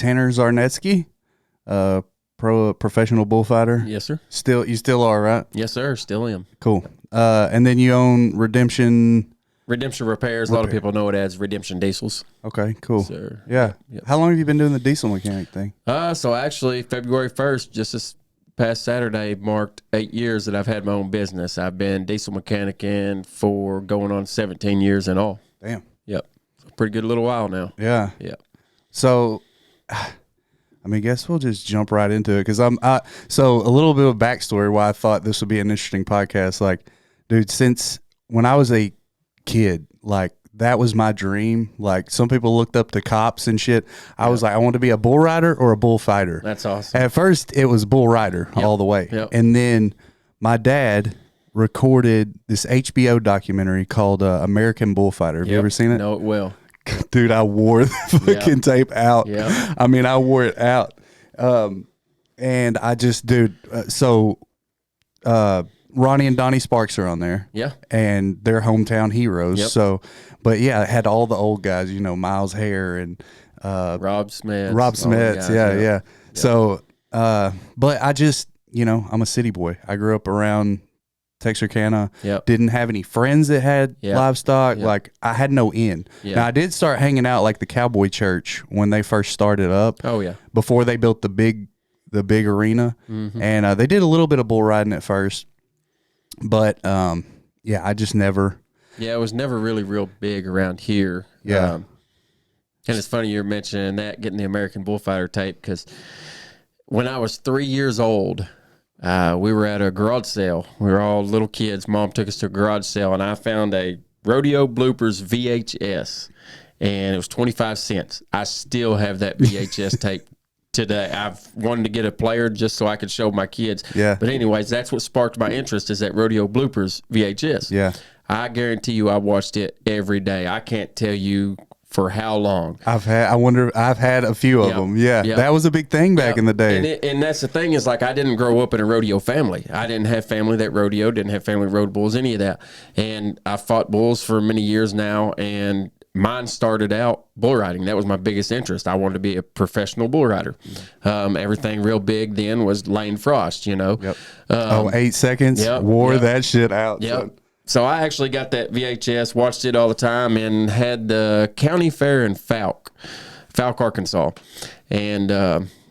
Tanner Zarnetski, professional bullfighter. Yes, sir. You still are, right? Yes, sir. Still am. Cool. And then you own Redemption Repairs. A lot of people know it as Redemption Diesels. Okay, cool. Sir. Yeah. Yep. How long have you been doing the diesel mechanic thing? So actually, February 1st, just this past Saturday, marked 8 years that I've had my own business. I've been diesel mechanicing for going on 17 years in all. Damn. Yep. Pretty good little while now. Yeah. Yep. So, I mean, guess we'll just jump right into it because so a little bit of backstory why I thought this would be an interesting podcast. Like, dude, since when I was a kid, like that was my dream. Like some people looked up to cops and shit. I was like, I want to be a bull rider or a bullfighter. That's awesome. At first, it was bull rider all the way, and then my dad recorded this HBO documentary called American Bullfighter. Have you ever seen it? No, it will. Dude, I wore the fucking tape out. Yeah. I mean, I wore it out. And I just, dude, Ronnie and Donnie Sparks are on there. Yeah. And they're hometown heroes. Yep. So, but yeah, it had all the old guys, you know, Miles Hare and Rob Smith. Yeah. Yep. So, but I just, you know, I'm a city boy. I grew up around Texarkana. Yep. Didn't have any friends that had livestock. Yep. Like I had no in. Yep. Now I did start hanging out like the Cowboy Church when they first started up. Oh yeah. Before they built the big arena, and they did a little bit of bull riding at first, but yeah, I just never. Yeah, it was never really real big around here. Yeah. And it's funny you're mentioning that, getting the American Bullfighter tape, because when I was 3 years old, we were at a garage sale. We were all little kids. Mom took us to a garage sale, and I found a Rodeo Bloopers VHS, and it was 25 cents. I still have that VHS tape today. I've wanted to get a player just so I could show my kids. Yeah. But anyways, that's what sparked my interest, is that Rodeo Bloopers VHS. Yeah. I guarantee you I watched it every day. I can't tell you for how long. I've had a few of them. Yeah. That was a big thing back in the day. And that's the thing, is like, I didn't grow up in a rodeo family. I didn't have family that rodeo, didn't have family rode bulls, any of that. And I fought bulls for many years now, and mine started out bull riding. That was my biggest interest. I wanted to be a professional bull rider. Everything real big then was Lane Frost, you know. 8 seconds. Wore that shit out. Yep. So I actually got that VHS, watched it all the time, and had the county fair in Fouke, Arkansas, and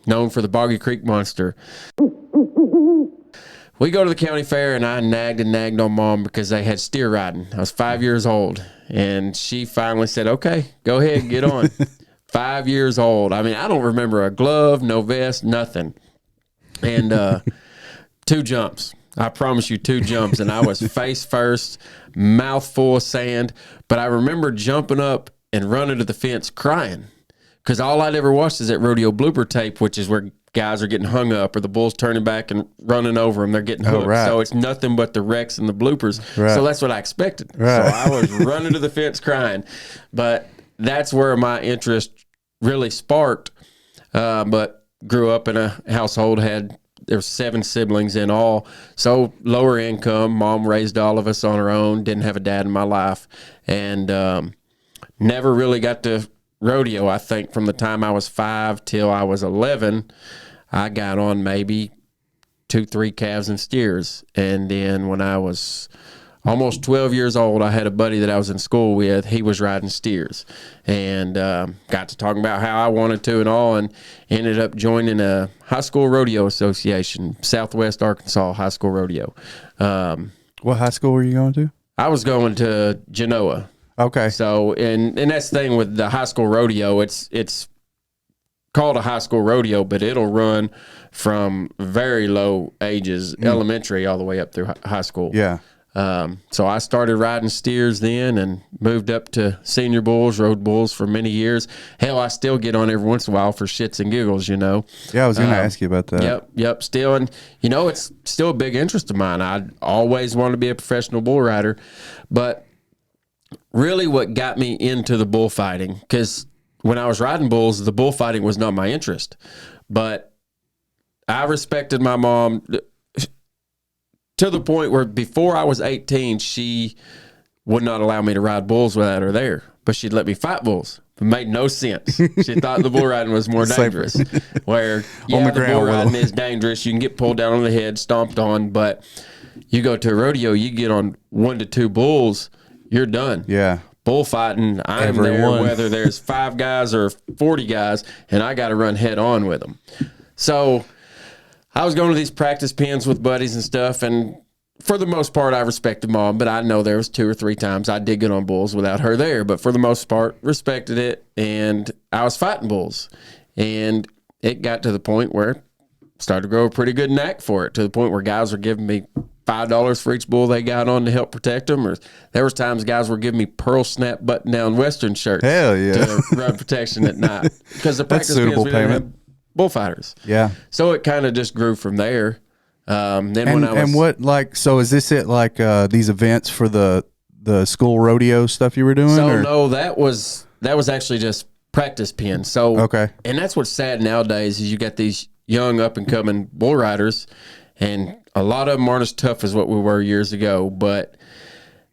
known for the Boggy Creek Monster. We go to the county fair, and I nagged on Mom because they had steer riding. I was 5 years old, and she finally said, okay, go ahead, get on. 5 years old. I mean, I don't remember a glove, no vest, nothing. And 2 jumps. I promise you, 2 jumps, and I was face first, mouth full of sand. But I remember jumping up and running to the fence crying, because all I'd ever watched is that rodeo blooper tape, which is where guys are getting hung up, or the bulls turning back and running over them. They're getting hooked. Right. So it's nothing but the wrecks and the bloopers. Right. So that's what I expected. Right. So I was running to the fence crying. But that's where my interest really sparked. But grew up in a household, there were 7 siblings in all, so lower income. Mom raised all of us on her own, didn't have a dad in my life, and never really got to rodeo. I think from the time I was 5 till I was 11, I got on maybe 2-3 calves and steers. And then when I was almost 12 years old, I had a buddy that I was in school with. He was riding steers, and got to talking about how I wanted to and all, and ended up joining a high school rodeo association, Southwest Arkansas High School Rodeo. What high school were you going to? I was going to Genoa. Okay. So, and that's the thing with the high school rodeo, it's called a high school rodeo, but it'll run from very low ages, elementary, all the way up through high school. Yeah. So I started riding steers then, and moved up to senior bulls, rode bulls for many years. Hell, I still get on every once in a while for shits and giggles, you know. Yeah, I was going to ask you about that. Yep. Still, and you know, it's still a big interest of mine. I always wanted to be a professional bull rider, but really what got me into the bullfighting, because when I was riding bulls, the bullfighting was not my interest, but I respected my mom to the point where before I was 18, she would not allow me to ride bulls without her there, but she'd let me fight bulls. It made no sense. She thought the bull riding was more dangerous. Where, On the the ground bull with riding them. is dangerous. You can get pulled down on the head, stomped on, but you go to a rodeo, you get on 1 to 2 bulls, you're done. Yeah. Bullfighting, I'm there Everyone. whether there's 5 guys or 40 guys, and I got to run head on with them. So I was going to these practice pens with buddies and stuff, and for the most part, I respected Mom, but I know there was 2 or 3 times I did get on bulls without her there. But for the most part, respected it, and I was fighting bulls. And it got to the point where I started to grow a pretty good knack for it, to the point where guys were giving me $5 for each bull they got on to help protect them. Or there was times guys were giving me pearl snap button-down Western shirts Hell yeah. to run protection at night. Because the That's practice pens, suitable we didn't payment. have bullfighters. Yeah. So it kind of just grew from there. When I was, And what, like, so is this it, like, these events for the school rodeo stuff you were doing? so or? no, that was actually just practice pins. So Okay. and that's what's sad nowadays is you got these young up and coming bull riders, and a lot of them aren't as tough as what we were years ago. But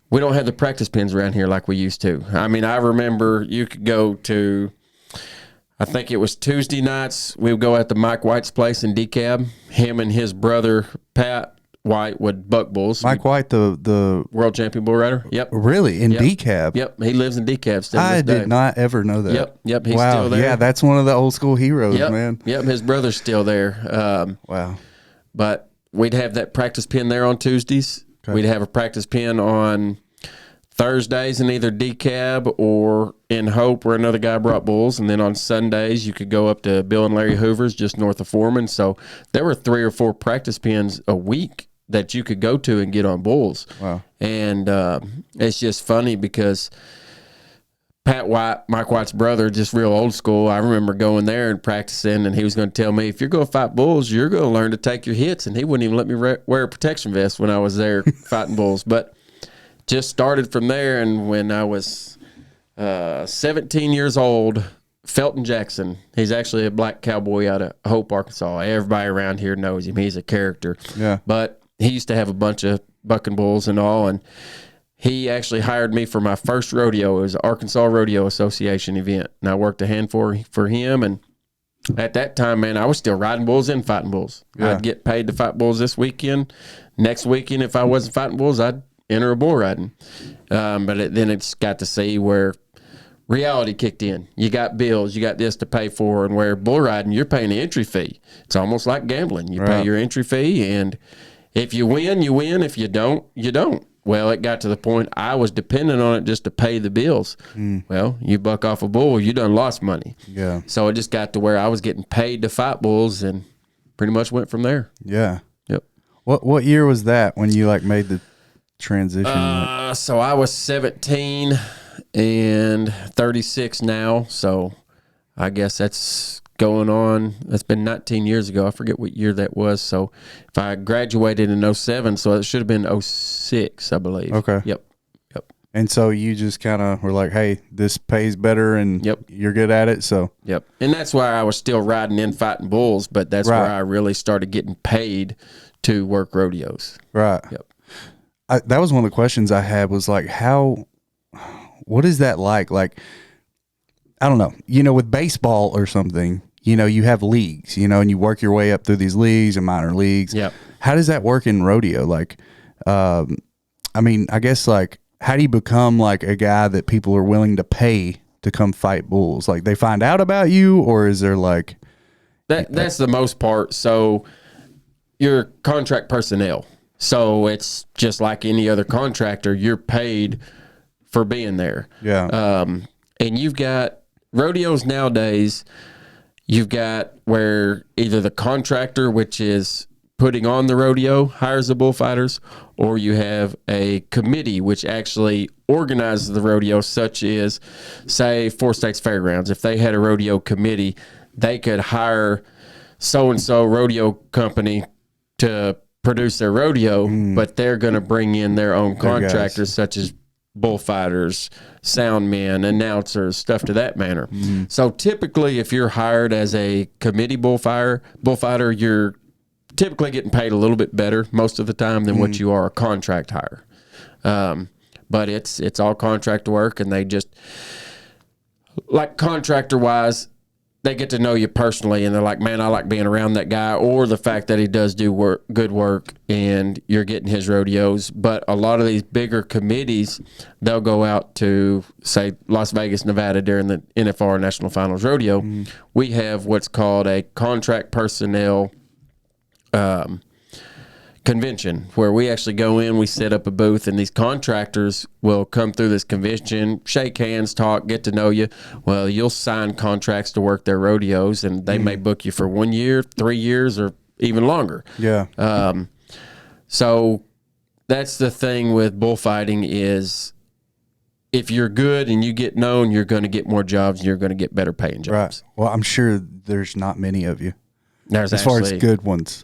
we don't have the practice pins around here like we used to. I mean, I remember you could go to, I think it was Tuesday nights, we would go at the Mike White's place in DeKalb. Him and his brother, Pat White, would buck bulls. Mike White, the World champion bull rider. Yep. really in DeKalb? Yep. He lives in DeKalb still. to I this day. did not ever know that. Yep. Yep. He's Wow. still there. Yeah, that's one of the old school heroes, Yep. man. Yep. His brother's still there. Wow. But we'd have that practice pin there on Tuesdays. Okay. We'd have a practice pin on Thursdays in either DeKalb or in Hope, where another guy brought bulls. And then on Sundays, you could go up to Bill and Larry Hoover's just north of Foreman. So there were 3 or 4 practice pins a week that you could go to and get on bulls. Wow. And it's just funny because Pat White, Mike White's brother, just real old school. I remember going there and practicing, and he was going to tell me, if you're going to fight bulls, you're going to learn to take your hits. And he wouldn't even let me wear a protection vest when I was there fighting bulls. But just started from there. And when I was 17 years old, Felton Jackson, he's actually a black cowboy out of Hope, Arkansas. Everybody around here knows him. He's a character. Yeah. But he used to have a bunch of bucking bulls and all, and he actually hired me for my first rodeo. It was an Arkansas Rodeo Association event, and I worked a hand for him. And at that time, man, I was still riding bulls and fighting bulls. Yeah. I'd get paid to fight bulls this weekend. Next weekend, if I wasn't fighting bulls, I'd enter a bull riding. Then it's got to see where reality kicked in. You got bills, you got this to pay for, and where bull riding, you're paying an entry fee. It's almost like gambling. You pay Right. your entry fee, and if you win, you win. If you don't, you don't. Well, it got to the point I was dependent on it just to pay the bills. Well, you buck off a bull, you done lost money. Yeah. So it just got to where I was getting paid to fight bulls, and pretty much went from there. Yeah. Yep. What year was that when you, like, made the transition? So I was 17 and 36 now. So I guess that's going on. That's been 19 years ago. I forget what year that was. So if I graduated in 07, so it should have been 06, I believe. Okay. Yep. And so you just kind of were like, hey, this pays better and Yep. you're good at it. So, Yep. And that's why I was still riding and fighting bulls, but that's Right. where I really started getting paid to work rodeos. right. Yep. That was one of the questions I had was like, what is that like? Like, I don't know, with baseball or something, you have leagues, and you work your way up through these leagues and minor leagues. Yep. How does that work in rodeo? Like, I guess, like, how do you become like a guy that people are willing to pay to come fight bulls? Like, they find out about you, or is there like That's the most part. So you're contract personnel. So it's just like any other contractor. You're paid for being there. Yeah. And you've got rodeos nowadays. You've got where either the contractor, which is putting on the rodeo, hires the bullfighters, or you have a committee which actually organizes the rodeo, such as, say, Four States Fairgrounds. If they had a rodeo committee, they could hire so-and-so rodeo company to produce their rodeo, but they're going to bring in their own contractors, such as bullfighters, sound men, announcers, stuff to that manner. So typically, if you're hired as a committee bullfighter, you're typically getting paid a little bit better most of the time than what you are a contract hire. But it's all contract work, and they just like contractor wise, they get to know you personally, and they're like, man, I like being around that guy, or the fact that he does do good work and you're getting his rodeos. But a lot of these bigger committees, they'll go out to, say, Las Vegas, Nevada during the NFR National Finals Rodeo. We have what's called a contract personnel convention, where we actually go in, we set up a booth, and these contractors will come through this convention, shake hands, talk, get to know you. Well, you'll sign contracts to work their rodeos, and they may book you for 1 year, 3 years, or even longer. Yeah. So that's the thing with bullfighting is, if you're good and you get known, you're going to get more jobs, and you're going to get better paying jobs. Right. Well, I'm sure there's not many of you. There's as far as good ones.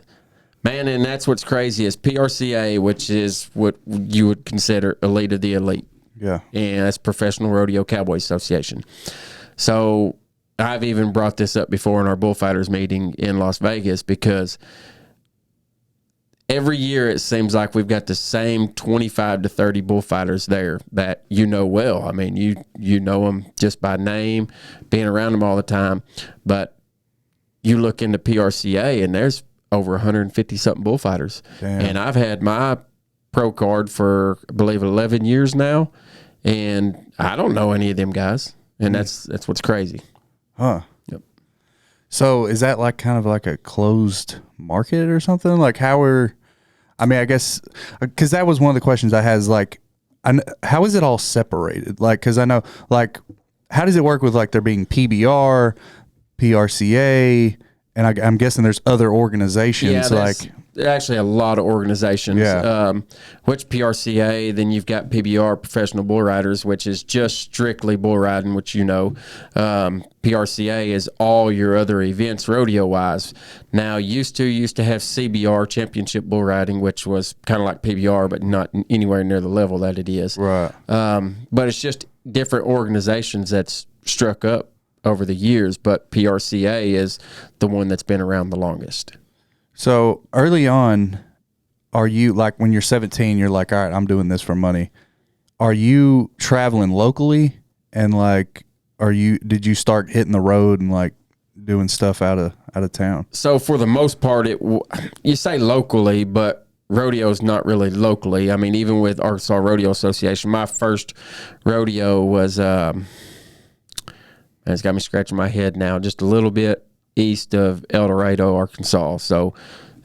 Man, and that's what's crazy is PRCA, which is what you would consider elite of the elite. Yeah. And that's Professional Rodeo Cowboy Association. So I've even brought this up before in our Bullfighters meeting in Las Vegas, because every year it seems like we've got the same 25 to 30 bullfighters there that you know well. I mean, you know them just by name, being around them all the time. But you look into PRCA, and there's over 150 something bullfighters. Damn. And I've had my pro card for, I believe, 11 years now, and I don't know any of them guys, and that's what's crazy. Huh. Yep. So is that like kind of like a closed market or something? Like I guess, because that was one of the questions I had, is like, how is it all separated? Like, because I know, like, how does it work with like there being PBR, PRCA, and I'm guessing there's other organizations, actually a lot of organizations. Yeah. Which PRCA, then you've got PBR, Professional Bull Riders, which is just strictly bull riding, which you know. PRCA is all your other events rodeo wise. Now used to have CBR, Championship Bull Riding, which was kind of like PBR, but not anywhere near the level that it is. Right. But it's just different organizations that's struck up over the years, but PRCA is the one that's been around the longest. So early on, are you, like, when you're 17, you're like, all right, I'm doing this for money. Are you traveling locally, and like, did you start hitting the road and like doing stuff out of town? So for the most part, you say locally, but rodeo is not really locally. I mean, even with Arkansas Rodeo Association, my first rodeo was, it's got me scratching my head now, just a little bit east of El Dorado, Arkansas. So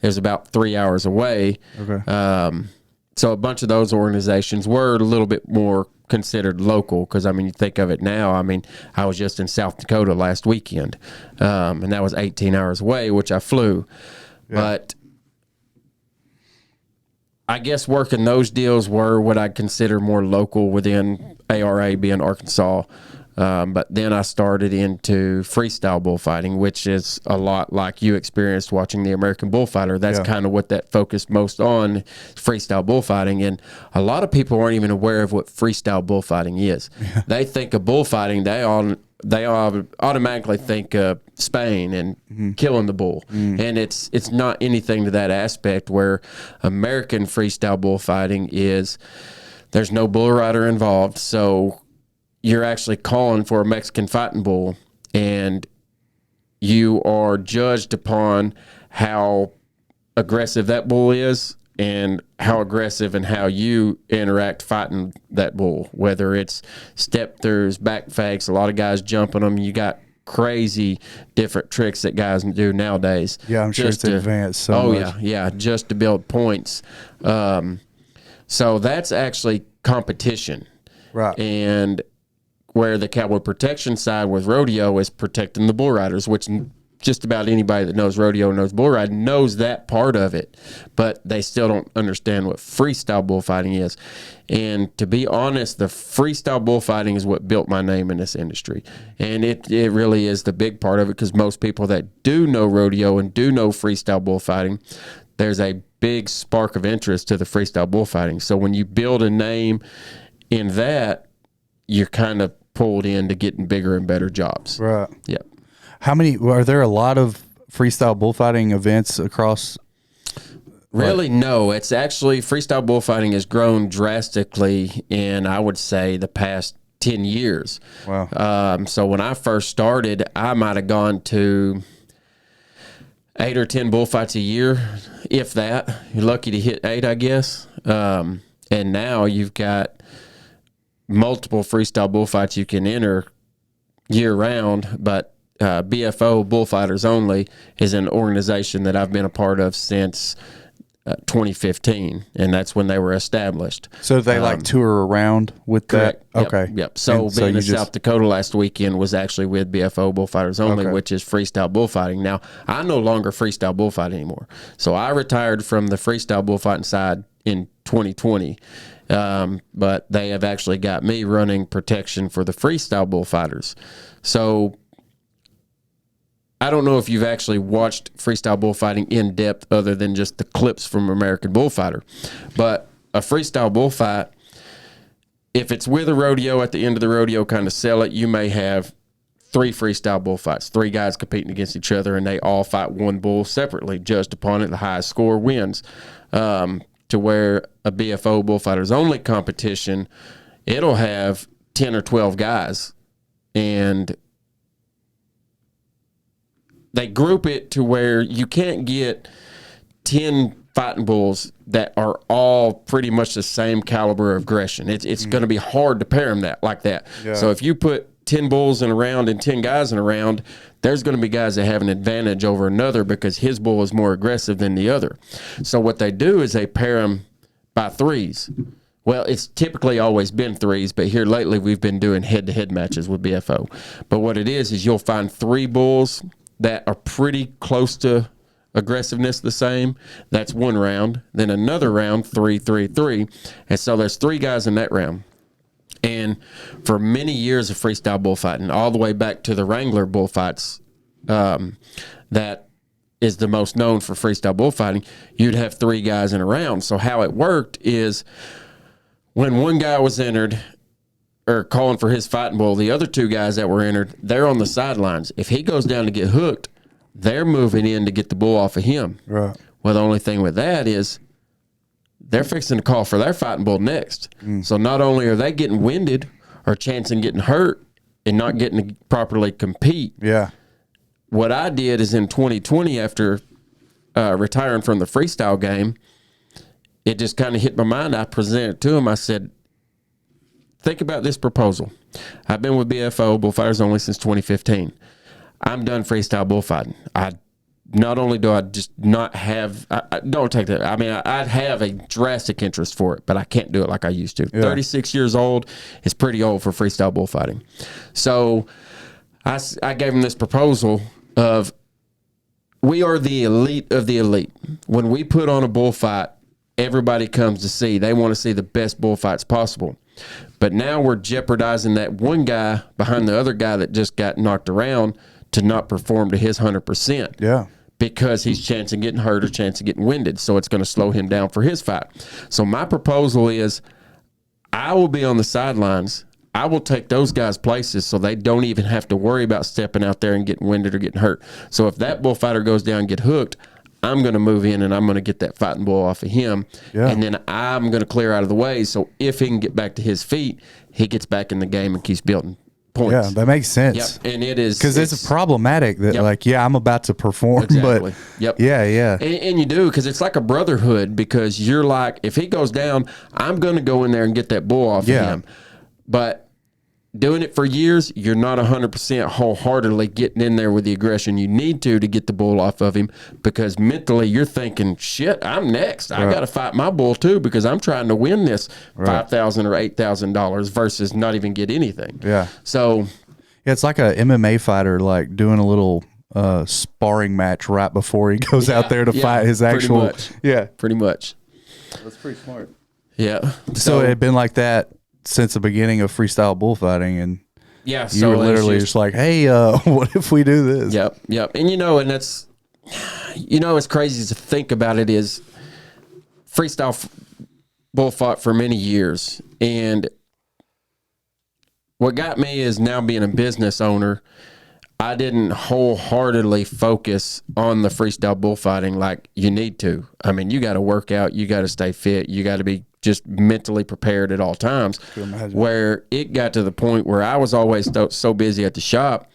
it was about 3 hours away. Okay. So a bunch of those organizations were a little bit more considered local, because, I mean, you think of it now. I mean, I was just in South Dakota last weekend, and that was 18 hours away, which I flew. Yeah. But I guess working those deals were what I'd consider more local within ARA, being Arkansas. But then I started into freestyle bullfighting, which is a lot like you experienced watching the American Bullfighter. That's kind of what that focused most on, freestyle bullfighting. And a lot of people aren't even aware of what freestyle bullfighting is. Yeah. They think of bullfighting, they automatically think of Spain and killing the bull. And it's not anything to that aspect, where American freestyle bullfighting is, there's no bull rider involved. So you're actually calling for a Mexican fighting bull, and you are judged upon how aggressive that bull is, and how aggressive and how you interact fighting that bull, whether it's step throughs, back fakes, a lot of guys jumping them. You got crazy different tricks that guys do nowadays. Yeah, I'm sure it's advanced so much. Yeah, just to build points. So that's actually competition. Right. And where the cowboy protection side with rodeo is protecting the bull riders, which just about anybody that knows rodeo, knows bull riding, knows that part of it, but they still don't understand what freestyle bullfighting is. And to be honest, the freestyle bullfighting is what built my name in this industry. And it really is the big part of it, because most people that do know rodeo and do know freestyle bullfighting, there's a big spark of interest to the freestyle bullfighting. So when you build a name in that, you're kind of pulled into getting bigger and better jobs. Right. Yeah. Are there a lot of freestyle bullfighting events across? Really, no. It's actually, freestyle bullfighting has grown drastically in, I would say, the past 10 years. Wow. So when I first started, I might have gone to 8 or 10 bullfights a year, if that. You're lucky to hit 8, I guess. And now you've got multiple freestyle bullfights you can enter year round, but BFO, Bullfighters Only, is an organization that I've been a part of since 2015, and that's when they were established. So they like tour around with Correct. that? Yep. Okay. Yep. So being in South Dakota last weekend was actually with BFO Bullfighters Only, which is freestyle bullfighting. Now, I no longer freestyle bullfight anymore. So I retired from the freestyle bullfighting side in 2020. But they have actually got me running protection for the freestyle bullfighters. So I don't know if you've actually watched freestyle bullfighting in depth other than just the clips from American Bullfighter. But a freestyle bullfight, if it's with a rodeo at the end of the rodeo kind of sell it, you may have 3 freestyle bullfights, 3 guys competing against each other, and they all fight one bull separately, judged upon it. The highest score wins. To where a BFO Bullfighters Only competition, it'll have 10 or 12 guys, and they group it to where you can't get 10 fighting bulls that are all pretty much the same caliber of aggression. It's going to be hard to pair them like that. Yeah. So if you put 10 bulls in a round and 10 guys in a round, there's going to be guys that have an advantage over another because his bull is more aggressive than the other. So what they do is they pair them by 3s. Well, it's typically always been 3s, but here lately we've been doing head-to-head matches with BFO. But what it is you'll find 3 bulls that are pretty close to aggressiveness the same. That's one round. Then another round, 3, 3, 3. And so there's 3 guys in that round. And for many years of freestyle bullfighting, all the way back to the Wrangler bullfights, that is the most known for freestyle bullfighting, you'd have 3 guys in a round. So how it worked is when one guy was entered or calling for his fighting bull, the other 2 guys that were entered, they're on the sidelines. If he goes down to get hooked, they're moving in to get the bull off of him. Right. Well, the only thing with that is they're fixing to call for their fighting bull next. So not only are they getting winded or chancing getting hurt and not getting to properly compete. Yeah. What I did is in 2020, after retiring from the freestyle game, it just kind of hit my mind. I presented to him. I said, think about this proposal. I've been with BFO, Bullfighters Only, since 2015. I'm done freestyle bullfighting. Not only do I just not have, I don't take that. I mean, I'd have a drastic interest for it, but I can't do it like I used to. Yeah. 36 years old is pretty old for freestyle bullfighting. So I gave him this proposal of, we are the elite of the elite. When we put on a bullfight, everybody comes to see. They want to see the best bullfights possible. But now we're jeopardizing that one guy behind the other guy that just got knocked around to not perform to his 100%. Yeah. Because he's chancing getting hurt or chancing getting winded. So it's going to slow him down for his fight. So my proposal is I will be on the sidelines. I will take those guys' places so they don't even have to worry about stepping out there and getting winded or getting hurt. So if that bullfighter goes down and get hooked, I'm going to move in and I'm going to get that fighting bull off of him. Yeah. And then I'm going to clear out of the way. So if he can get back to his feet, he gets back in the game and keeps building points. Yeah, that makes sense. Yep. And it is. Because it's problematic that, I'm about to perform. Exactly. But yep. Yeah. And you do, because it's like a brotherhood, because you're like, if he goes down, I'm going to go in there and get that bull off of him. But doing it for years, you're not 100% wholeheartedly getting in there with the aggression you need to get the bull off of him, because mentally you're thinking, shit, I'm next. I got to fight my bull too, because I'm trying to win this $5,000 or $8,000 versus not even get anything. Yeah. So it's like a MMA fighter, like doing a little sparring match right before he goes out there to fight his actual. Pretty much. That's pretty smart. Yeah. So it had been like that since the beginning of freestyle bullfighting, and you were literally just like, hey, what if we do this? Yep. And and that's, it's crazy to think about it, is freestyle bullfight for many years. And what got me is now being a business owner, I didn't wholeheartedly focus on the freestyle bullfighting like you need to. I mean, you got to work out, you got to stay fit, you got to be just mentally prepared at all times. Where it got to the point where I was always so busy at the shop,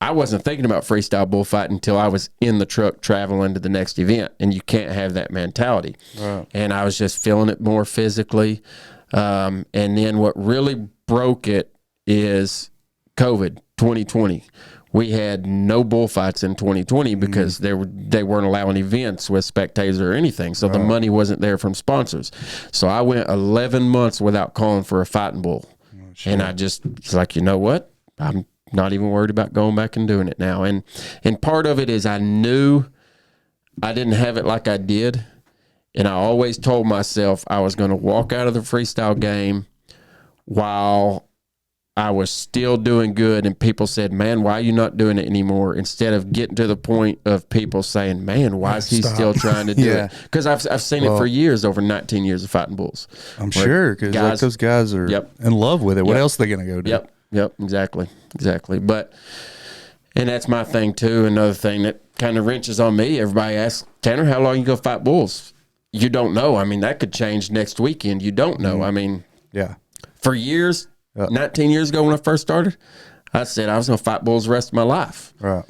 I wasn't thinking about freestyle bullfighting until I was in the truck traveling to the next event, and you can't have that mentality. Right. And I was just feeling it more physically. And then what really broke it is COVID 2020. We had no bullfights in 2020 because they weren't allowing events with spectators or anything. So the money wasn't there from sponsors. So I went 11 months without calling for a fighting bull. And I just was like, you know what? I'm not even worried about going back and doing it now. And part of it is I knew I didn't have it like I did. And I always told myself I was going to walk out of the freestyle game while I was still doing good, and people said, man, why are you not doing it anymore? Instead of getting to the point of people saying, man, why is he still trying to do it? Because I've seen it for years, over 19 years of fighting bulls. I'm sure, because like those guys are in love with it. What else are they going to go do? Yep, exactly. But, and that's my thing too. Another thing that kind of wrenches on me, everybody asks, Tanner, how long you go fight bulls? You don't know. I mean, that could change next weekend. You don't know. I mean, for years, 19 years ago when I first started, I said I was going to fight bulls the rest of my life. Right.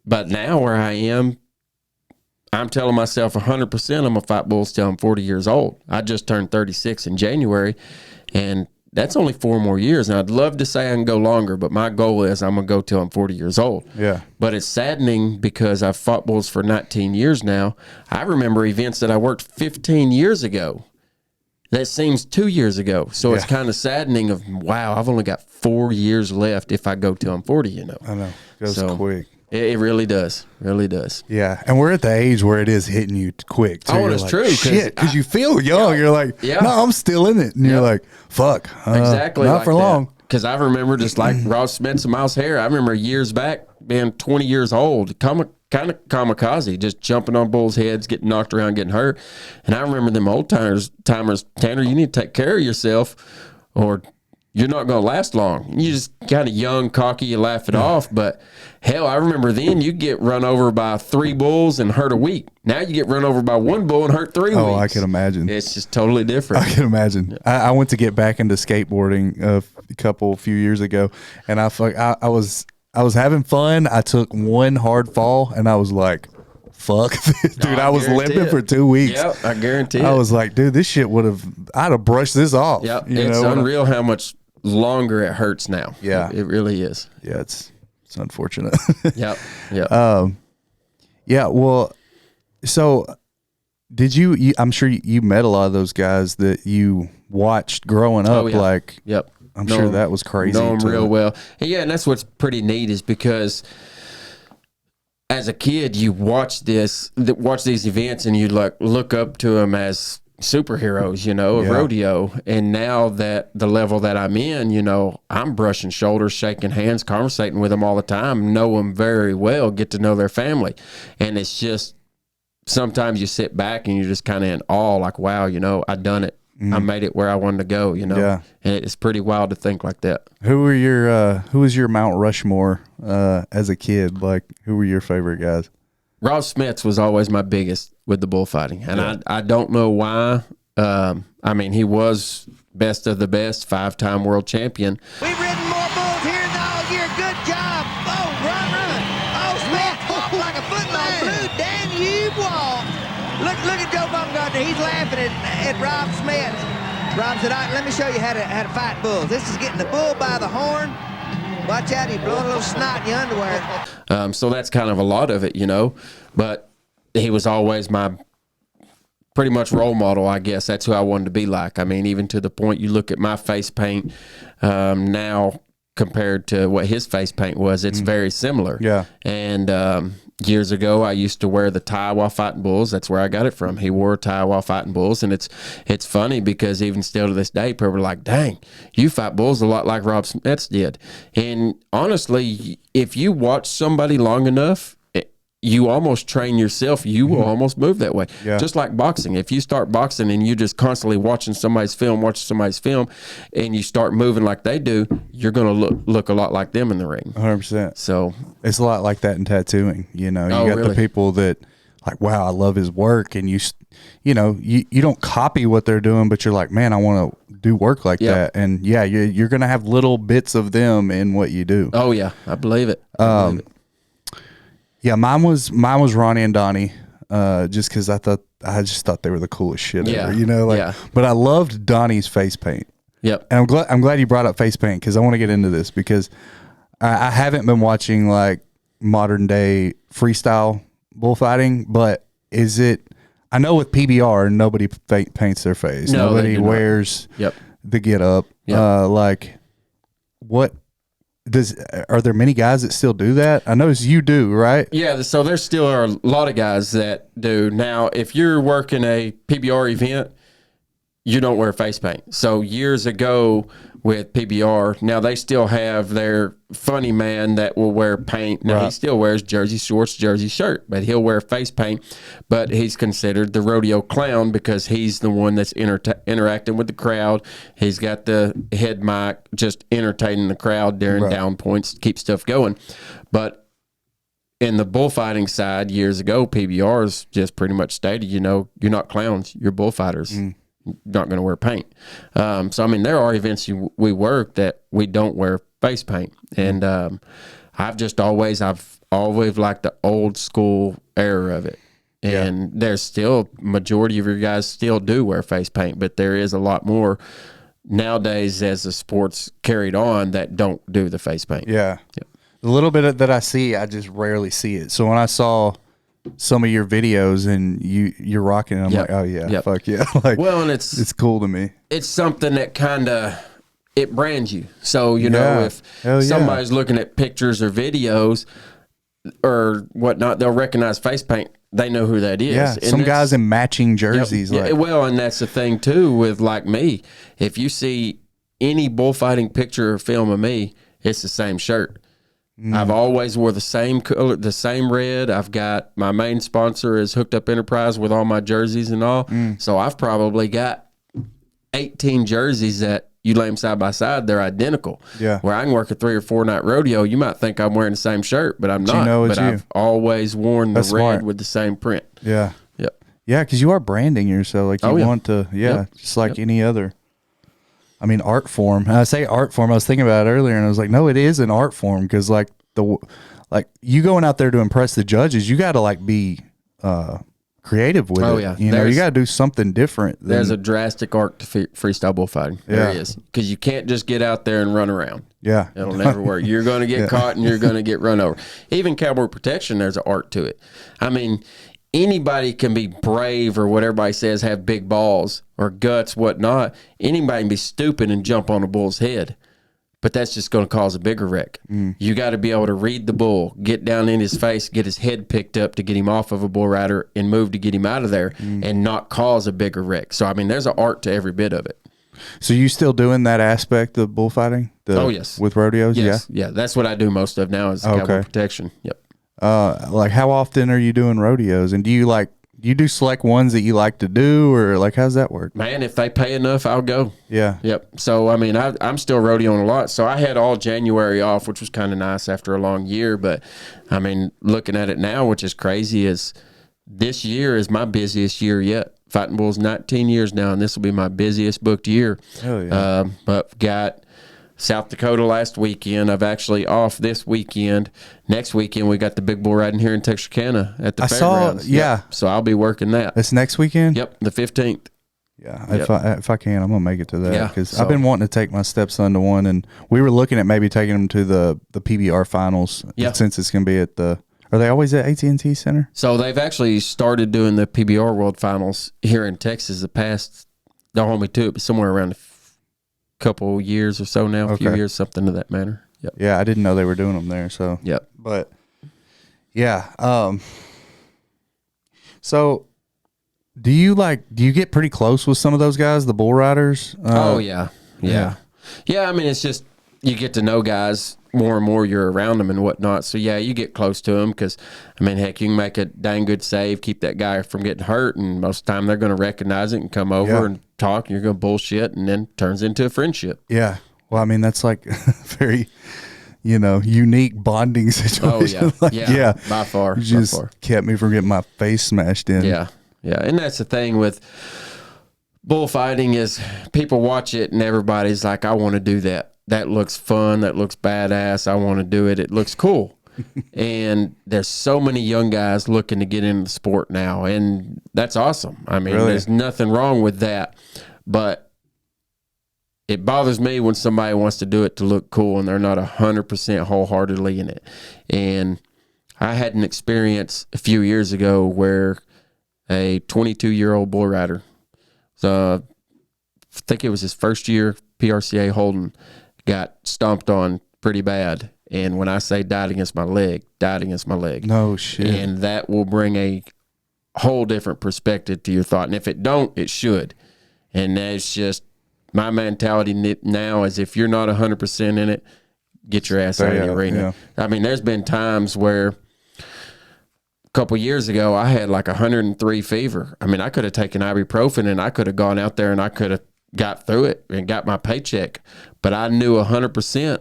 But now where I am, I'm telling myself 100% I'm going to fight bulls till I'm 40 years old. I just turned 36 in January, and that's only 4 more years. And I'd love to say I can go longer, but my goal is I'm going to go till I'm 40 years old. Yeah. But it's saddening because I've fought bulls for 19 years now. I remember events that I worked 15 years ago. That seems 2 years ago. So it's kind of saddening of, wow, I've only got 4 years left if I go till I'm 40, you know. I know. It goes quick. It really does. Really does. Yeah. And we're at the age where it is hitting you quick. Too. Oh, it's like, true. Shit, because you feel young. You're like, no, I'm still in it. And you're like, fuck. Exactly. Not like for long. Because I remember just like Ross Smith and Miles Hare, I remember years back being 20 years old, kind of kamikaze, just jumping on bulls' heads, getting knocked around, getting hurt. And I remember them old timers, Tanner, you need to take care of yourself or you're not going to last long. You just kind of young, cocky, you laugh it off. But hell, I remember then you get run over by 3 bulls and hurt a week. Now you get run over by 1 bull and hurt 3 weeks. Oh, I can imagine. It's just totally different. I can imagine. Yeah. I went to get back into skateboarding a few years ago, and I was having fun. I took one hard fall, and I was like, fuck this. Dude, I was limping for 2 weeks. Yep, I guarantee it. I was like, dude, this shit I'd have brushed this off. Yep, it's unreal how much longer it hurts now. Yeah. It really is. Yeah, it's unfortunate. Yep. Yeah, well, so did you I'm sure you met a lot of those guys that you watched growing up. Like, I'm sure that was crazy. Know them real well. And yeah, and that's what's pretty neat is because as a kid, you watch these events and you like look up to them as superheroes, you know, of rodeo. And now that the level that I'm in, you know, I'm brushing shoulders, shaking hands, conversating with them all the time, know them very well, get to know their family. And it's just, sometimes you sit back and you're just kind of in awe, like, wow, you know, I done it. I made it where I wanted to go, you know. Yeah. And it's pretty wild to think like that. Who was your Mount Rushmore as a kid? Like, who were your favorite guys? Ross Smith was always my biggest with the bullfighting. And I don't know why. I mean, he was best of the best, 5-time world champion. We've ridden more bulls here than all year. Good job. Oh, run. Oh, Smith walked like a football. Blue, damn you walk. Look at Joe Baumgartner. He's laughing at Rob Smith. Rob said, let me show you how to fight bulls. This is getting the bull by the horn. Watch out, he's blowing a little snot in your underwear. So that's kind of a lot of it, you know. But he was always my pretty much role model, I guess. That's who I wanted to be like. I mean, even to the point you look at my face paint now compared to what his face paint was, it's very similar. Yeah. And years ago, I used to wear the tie while fighting bulls. That's where I got it from. He wore a tie while fighting bulls. And it's funny because even still to this day, people are like, dang, you fight bulls a lot like Rob Smith did. And honestly, if you watch somebody long enough, you almost train yourself. You will almost move that way. Yeah. Just like boxing. If you start boxing and you're just constantly watching somebody's film, and you start moving like they do, you're going to look a lot like them in the ring. 100%. So It's a lot like that in tattooing. You know, you got really? the people that like, wow, I love his work. And you don't copy what they're doing, but you're like, man, I want to do work like that. And yeah, you're going to have little bits of them in what you do. Oh yeah, I believe it. Yeah, mine was Ronnie and Donnie, just because I just thought they were the coolest shit ever. You know, But I loved Donnie's face paint. Yep. And I'm glad you brought up face paint because I want to get into this because I haven't been watching like modern day freestyle bullfighting, but is it? I know with PBR nobody paints their face. No, nobody wears the get up. Like what? Are there many guys that still do that? I notice you do, right? Yeah, so there still are a lot of guys that do. Now, if you're working a PBR event, you don't wear face paint. So years ago with PBR, now they still have their funny man that will wear paint. Now he still wears jersey shorts, jersey shirt, but he'll wear face paint. But he's considered the rodeo clown because he's the one that's interacting with the crowd. He's got the head mic, just entertaining the crowd during down points to keep stuff going. But in the bullfighting side, years ago, PBRs just pretty much stated, you're not clowns, you're bullfighters. Not going to wear paint. So, I mean, there are events we work that we don't wear face paint. And I've always liked the old school era of it. And there's still, majority of your guys still do wear face paint, but there is a lot more nowadays as the sport's carried on that don't do the face paint. Yeah. The little bit that I see, I just rarely see it. So when I saw some of your videos and you're rocking it, I'm like, oh yeah, fuck yeah. Like, well, and it's cool to me. It's something that kind of, it brands you. So, if somebody's looking at pictures or videos or whatnot, they'll recognize face paint. They know who that is. Yeah, and some guys in matching jerseys. Well, and that's the thing too with like me. If you see any bullfighting picture or film of me, it's the same shirt. I've always wore the same color, the same red. I've got my main sponsor is Hooked Up Enterprise with all my jerseys and all. So I've probably got 18 jerseys that you lay them side by side. They're identical. Yeah. Where I can work a 3 or 4 night rodeo, you might think I'm wearing the same shirt, but I'm not. But I've always worn the red with the same print. Yeah. Yep. Yeah, because you are branding yourself. Like you want to, just like any other. I mean, art form. And I say art form. I was thinking about it earlier, and I was like, no, it is an art form because, like you going out there to impress the judges, you got to like be creative with it. Oh yeah, you got to do something different. There's a drastic art to freestyle bullfighting. There is, because you can't just get out there and run around. Yeah, it'll never work. You're going to get caught and you're going to get run over. Even cowboy protection, there's an art to it. I mean, anybody can be brave or what everybody says, have big balls or guts, whatnot. Anybody can be stupid and jump on a bull's head, but that's just going to cause a bigger wreck. You got to be able to read the bull, get down in his face, get his head picked up to get him off of a bull rider and move to get him out of there and not cause a bigger wreck. So, I mean, there's an art to every bit of it. So you still doing that aspect of bullfighting? Oh, yes. With rodeos? Yes. Yeah, that's what I do most of now is cowboy protection. Yep. Like how often are you doing rodeos, and do you do select ones that you like to do, or like how's that work? Man, if they pay enough, I'll go. Yeah. Yep. So I mean, I'm still rodeoing a lot. So I had all January off, which was kind of nice after a long year. But I mean, looking at it now, which is crazy, is this year is my busiest year yet. Fighting Bulls 19 years now, and this will be my busiest booked year. Oh yeah. But got South Dakota last weekend. I've actually off this weekend. Next weekend, we got the big bull riding here in Texarkana at the fairgrounds. Yep. So I'll be working that. That's next weekend? Yep, the 15th. Yeah, if I can, I'm going to make it to that. Because I've been wanting to take my stepson to one, and we were looking at maybe taking him to the PBR finals since it's going to be at the – are they always at AT&T Center? So they've actually started doing the PBR World Finals here in Texas the past – don't hold me to it, but somewhere around a couple years or so now, a few years, something to that matter. Yep. Yeah, I didn't know they were doing them there. So but yeah. So do you get pretty close with some of those guys, the bull riders? Oh yeah. I mean, it's just you get to know guys more and more. You're around them and whatnot. So yeah, you get close to them because, I mean, heck, you can make a dang good save, keep that guy from getting hurt, and most of the time they're going to recognize it and come over and talk. And you're going to bullshit, and then turns into a friendship. Yeah. Well, I mean, that's like very, unique bonding situation. Oh yeah, yeah, by far. You just kept me from getting my face smashed in. Yeah, yeah, and that's the thing with bullfighting is people watch it and everybody's like, I want to do that. That looks fun. That looks badass. I want to do it. It looks cool. And there's so many young guys looking to get into the sport now, and that's awesome. I mean, there's nothing wrong with that, but it bothers me when somebody wants to do it to look cool and they're not 100% wholeheartedly in it. And I had an experience a few years ago where a 22-year-old bull rider, I think it was his first year PRCA holding, got stomped on pretty bad. And when I say died against my leg. No shit. And that will bring a whole different perspective to your thought. And if it don't, it should. And that's just my mentality now is if you're not 100% in it, get your ass out of the arena. Yeah. I mean, there's been times where a couple years ago I had like 103 fever. I mean, I could have taken ibuprofen and I could have gone out there and I could have got through it and got my paycheck. But I knew 100%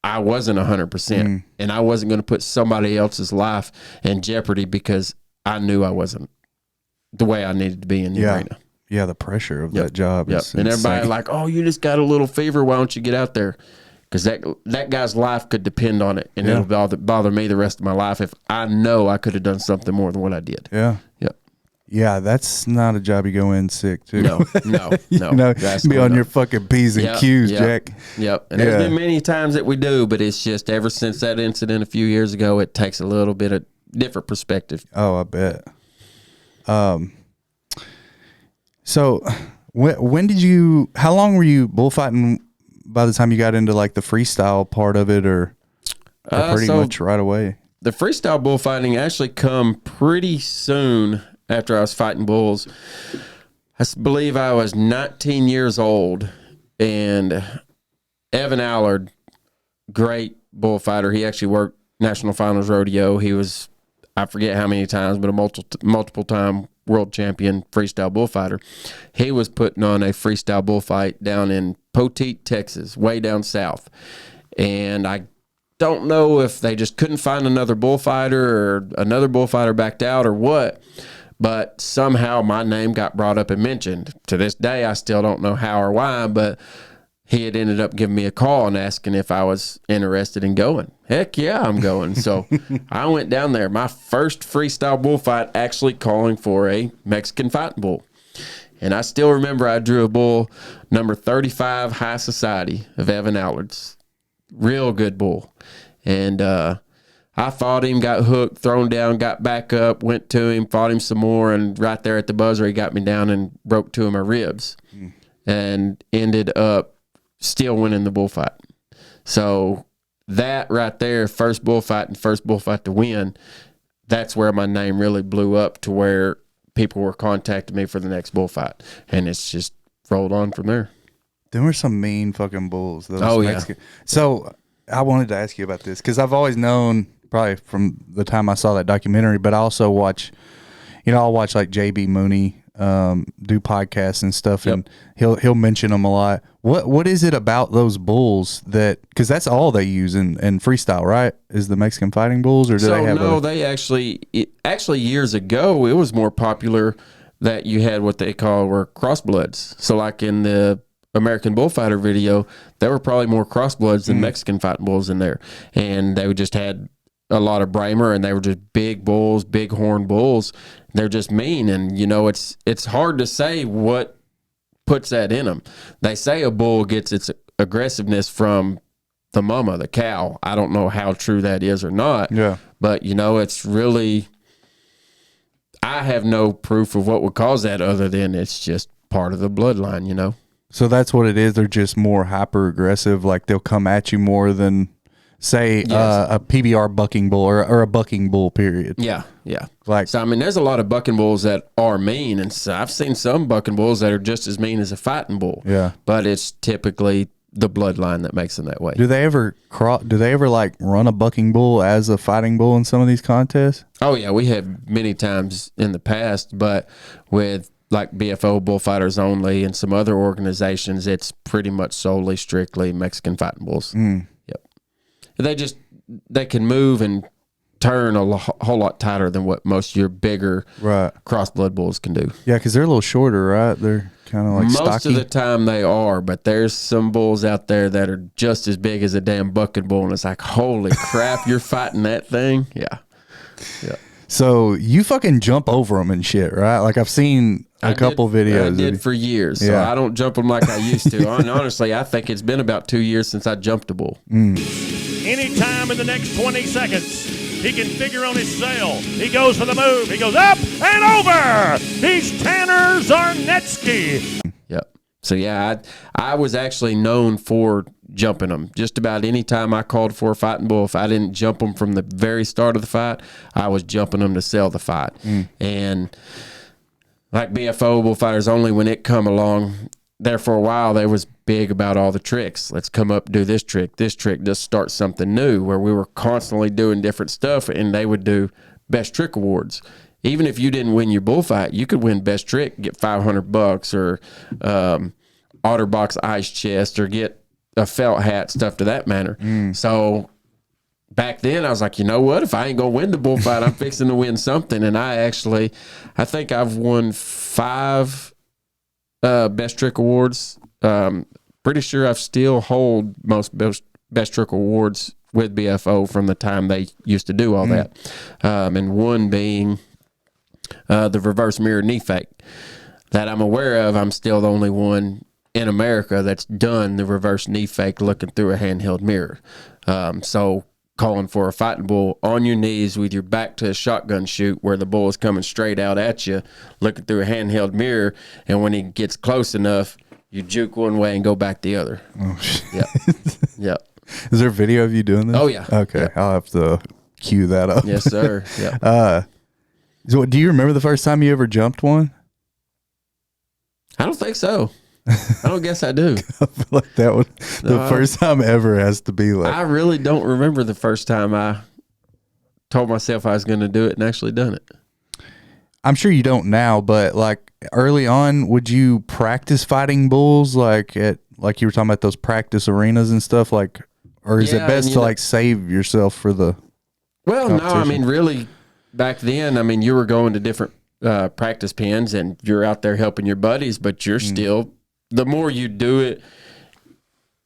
I wasn't 100%. And I wasn't going to put somebody else's life in jeopardy because I knew I wasn't the way I needed to be in the arena. Yeah, the pressure of that job is and insane. everybody like, oh, you just got a little fever. Why don't you get out there? Because that guy's life could depend on it, and it'll bother me the rest of my life if I know I could have done something more than what I did. Yeah. Yeah, that's not a job you go in sick to. No. Be on your fucking P's and Q's, Jack. Yep. And there's been many times that we do, but it's just ever since that incident a few years ago, it takes a little bit of different perspective. Oh, I bet. So how long were you bullfighting by the time you got into like the freestyle part of it or pretty much right away? The freestyle bullfighting actually come pretty soon after I was fighting bulls. I believe I was 19 years old, and Evan Allard, great bullfighter. He actually worked National Finals Rodeo. He was, I forget how many times, but a multiple time world champion freestyle bullfighter. He was putting on a freestyle bullfight down in Poteet, Texas, way down south. And I don't know if they just couldn't find another bullfighter or another bullfighter backed out or what, but somehow my name got brought up and mentioned. To this day, I still don't know how or why, but he had ended up giving me a call and asking if I was interested in going. Heck yeah, I'm going. So I went down there. My first freestyle bullfight actually calling for a Mexican fighting bull. And I still remember I drew a bull number 35 High Society of Evan Allard's. Real good bull. And I fought him, got hooked, thrown down, got back up, went to him, fought him some more, and right there at the buzzer, he got me down and broke two of my ribs and ended up still winning the bullfight. So that right there, first bullfight to win, that's where my name really blew up to where people were contacting me for the next bullfight. And it's just rolled on from there. There were some mean fucking bulls. Those Mexican. Yeah. So I wanted to ask you about this because I've always known, probably from the time I saw that documentary, but I also watch, I'll watch like JB Mooney do podcasts and stuff, and he'll mention them a lot. What is it about those bulls that, because that's all they use in freestyle, right? Is the Mexican fighting bulls, or do they have? No, they actually years ago it was more popular that you had what they were crossbloods. So like in the American Bullfighter video, there were probably more crossbloods than Mexican fighting bulls in there, and they just had a lot of Bramer, and they were just big bulls, big horn bulls. They're just mean, and it's hard to say what puts that in them. They say a bull gets its aggressiveness from the mama, the cow. I don't know how true that is or not. Yeah, but it's really, I have no proof of what would cause that other than it's just part of the bloodline. So that's what it is. They're just more hyper aggressive. Like they'll come at you more than, say, a PBR bucking bull or a bucking bull, period. Yeah. So, there's a lot of bucking bulls that are mean, and so I've seen some bucking bulls that are just as mean as a fighting bull. Yeah. But it's typically the bloodline that makes them that way. Do they ever like run a bucking bull as a fighting bull in some of these contests? Oh yeah, we have many times in the past, but with like BFO Bullfighters Only and some other organizations, it's pretty much solely strictly Mexican fighting bulls. Yep. They can move and turn a whole lot tighter than what most of your bigger cross-blood bulls can do. Yeah, because they're a little shorter, right? They're kind of like most stocky. of the time they are, but there's some bulls out there that are just as big as a damn bucking bull, and it's like, holy crap, you're fighting that thing? Yeah. So you fucking jump over them and shit, right? Like I've seen a couple videos. I did for years, so I don't jump them like I used to. And honestly, I think it's been about 2 years since I jumped a bull. Anytime in the next 20 seconds, he can figure on his sail. He goes for the move. He goes up and over. He's Tanner Zarnetski. Yep. So, yeah, I was actually known for jumping them. Just about any time I called for a fighting bull, if I didn't jump them from the very start of the fight, I was jumping them to sell the fight. And like BFO Bullfighters Only, when it come along, there for a while, they was big about all the tricks. Let's come up, do this trick, just start something new, where we were constantly doing different stuff, and they would do best trick awards. Even if you didn't win your bullfight, you could win best trick, get $500 or OtterBox ice chest, or get a felt hat, stuff to that manner. So back then I was like, you know what? If I ain't going to win the bullfight, I'm fixing to win something. And I think I've won 5 best trick awards. Pretty sure I've still hold most best trick awards with BFO from the time they used to do all that. And one being the reverse mirror knee fake that I'm aware of. I'm still the only one in America that's done the reverse knee fake looking through a handheld mirror. So calling for a fighting bull on your knees with your back to a shotgun shoot where the bull is coming straight out at you, looking through a handheld mirror, and when he gets close enough, you juke one way and go back the other. Oh, shit. Yep. Is there a video of you doing this? Oh, yeah. Okay. Yep. I'll have to cue that up. Yes, sir. Yeah. So do you remember the first time you ever jumped one? I don't think so. I don't guess I do. I feel like that one, the first time ever has to be like. I really don't remember the first time I told myself I was going to do it and actually done it. I'm sure you don't now, but like early on, would you practice fighting bulls like you were talking about those practice arenas and stuff, like, or is it best to like save yourself for the? Well, no, I mean, really, back then, I mean, you were going to different practice pens and you're out there helping your buddies, but you're still, the more you do it,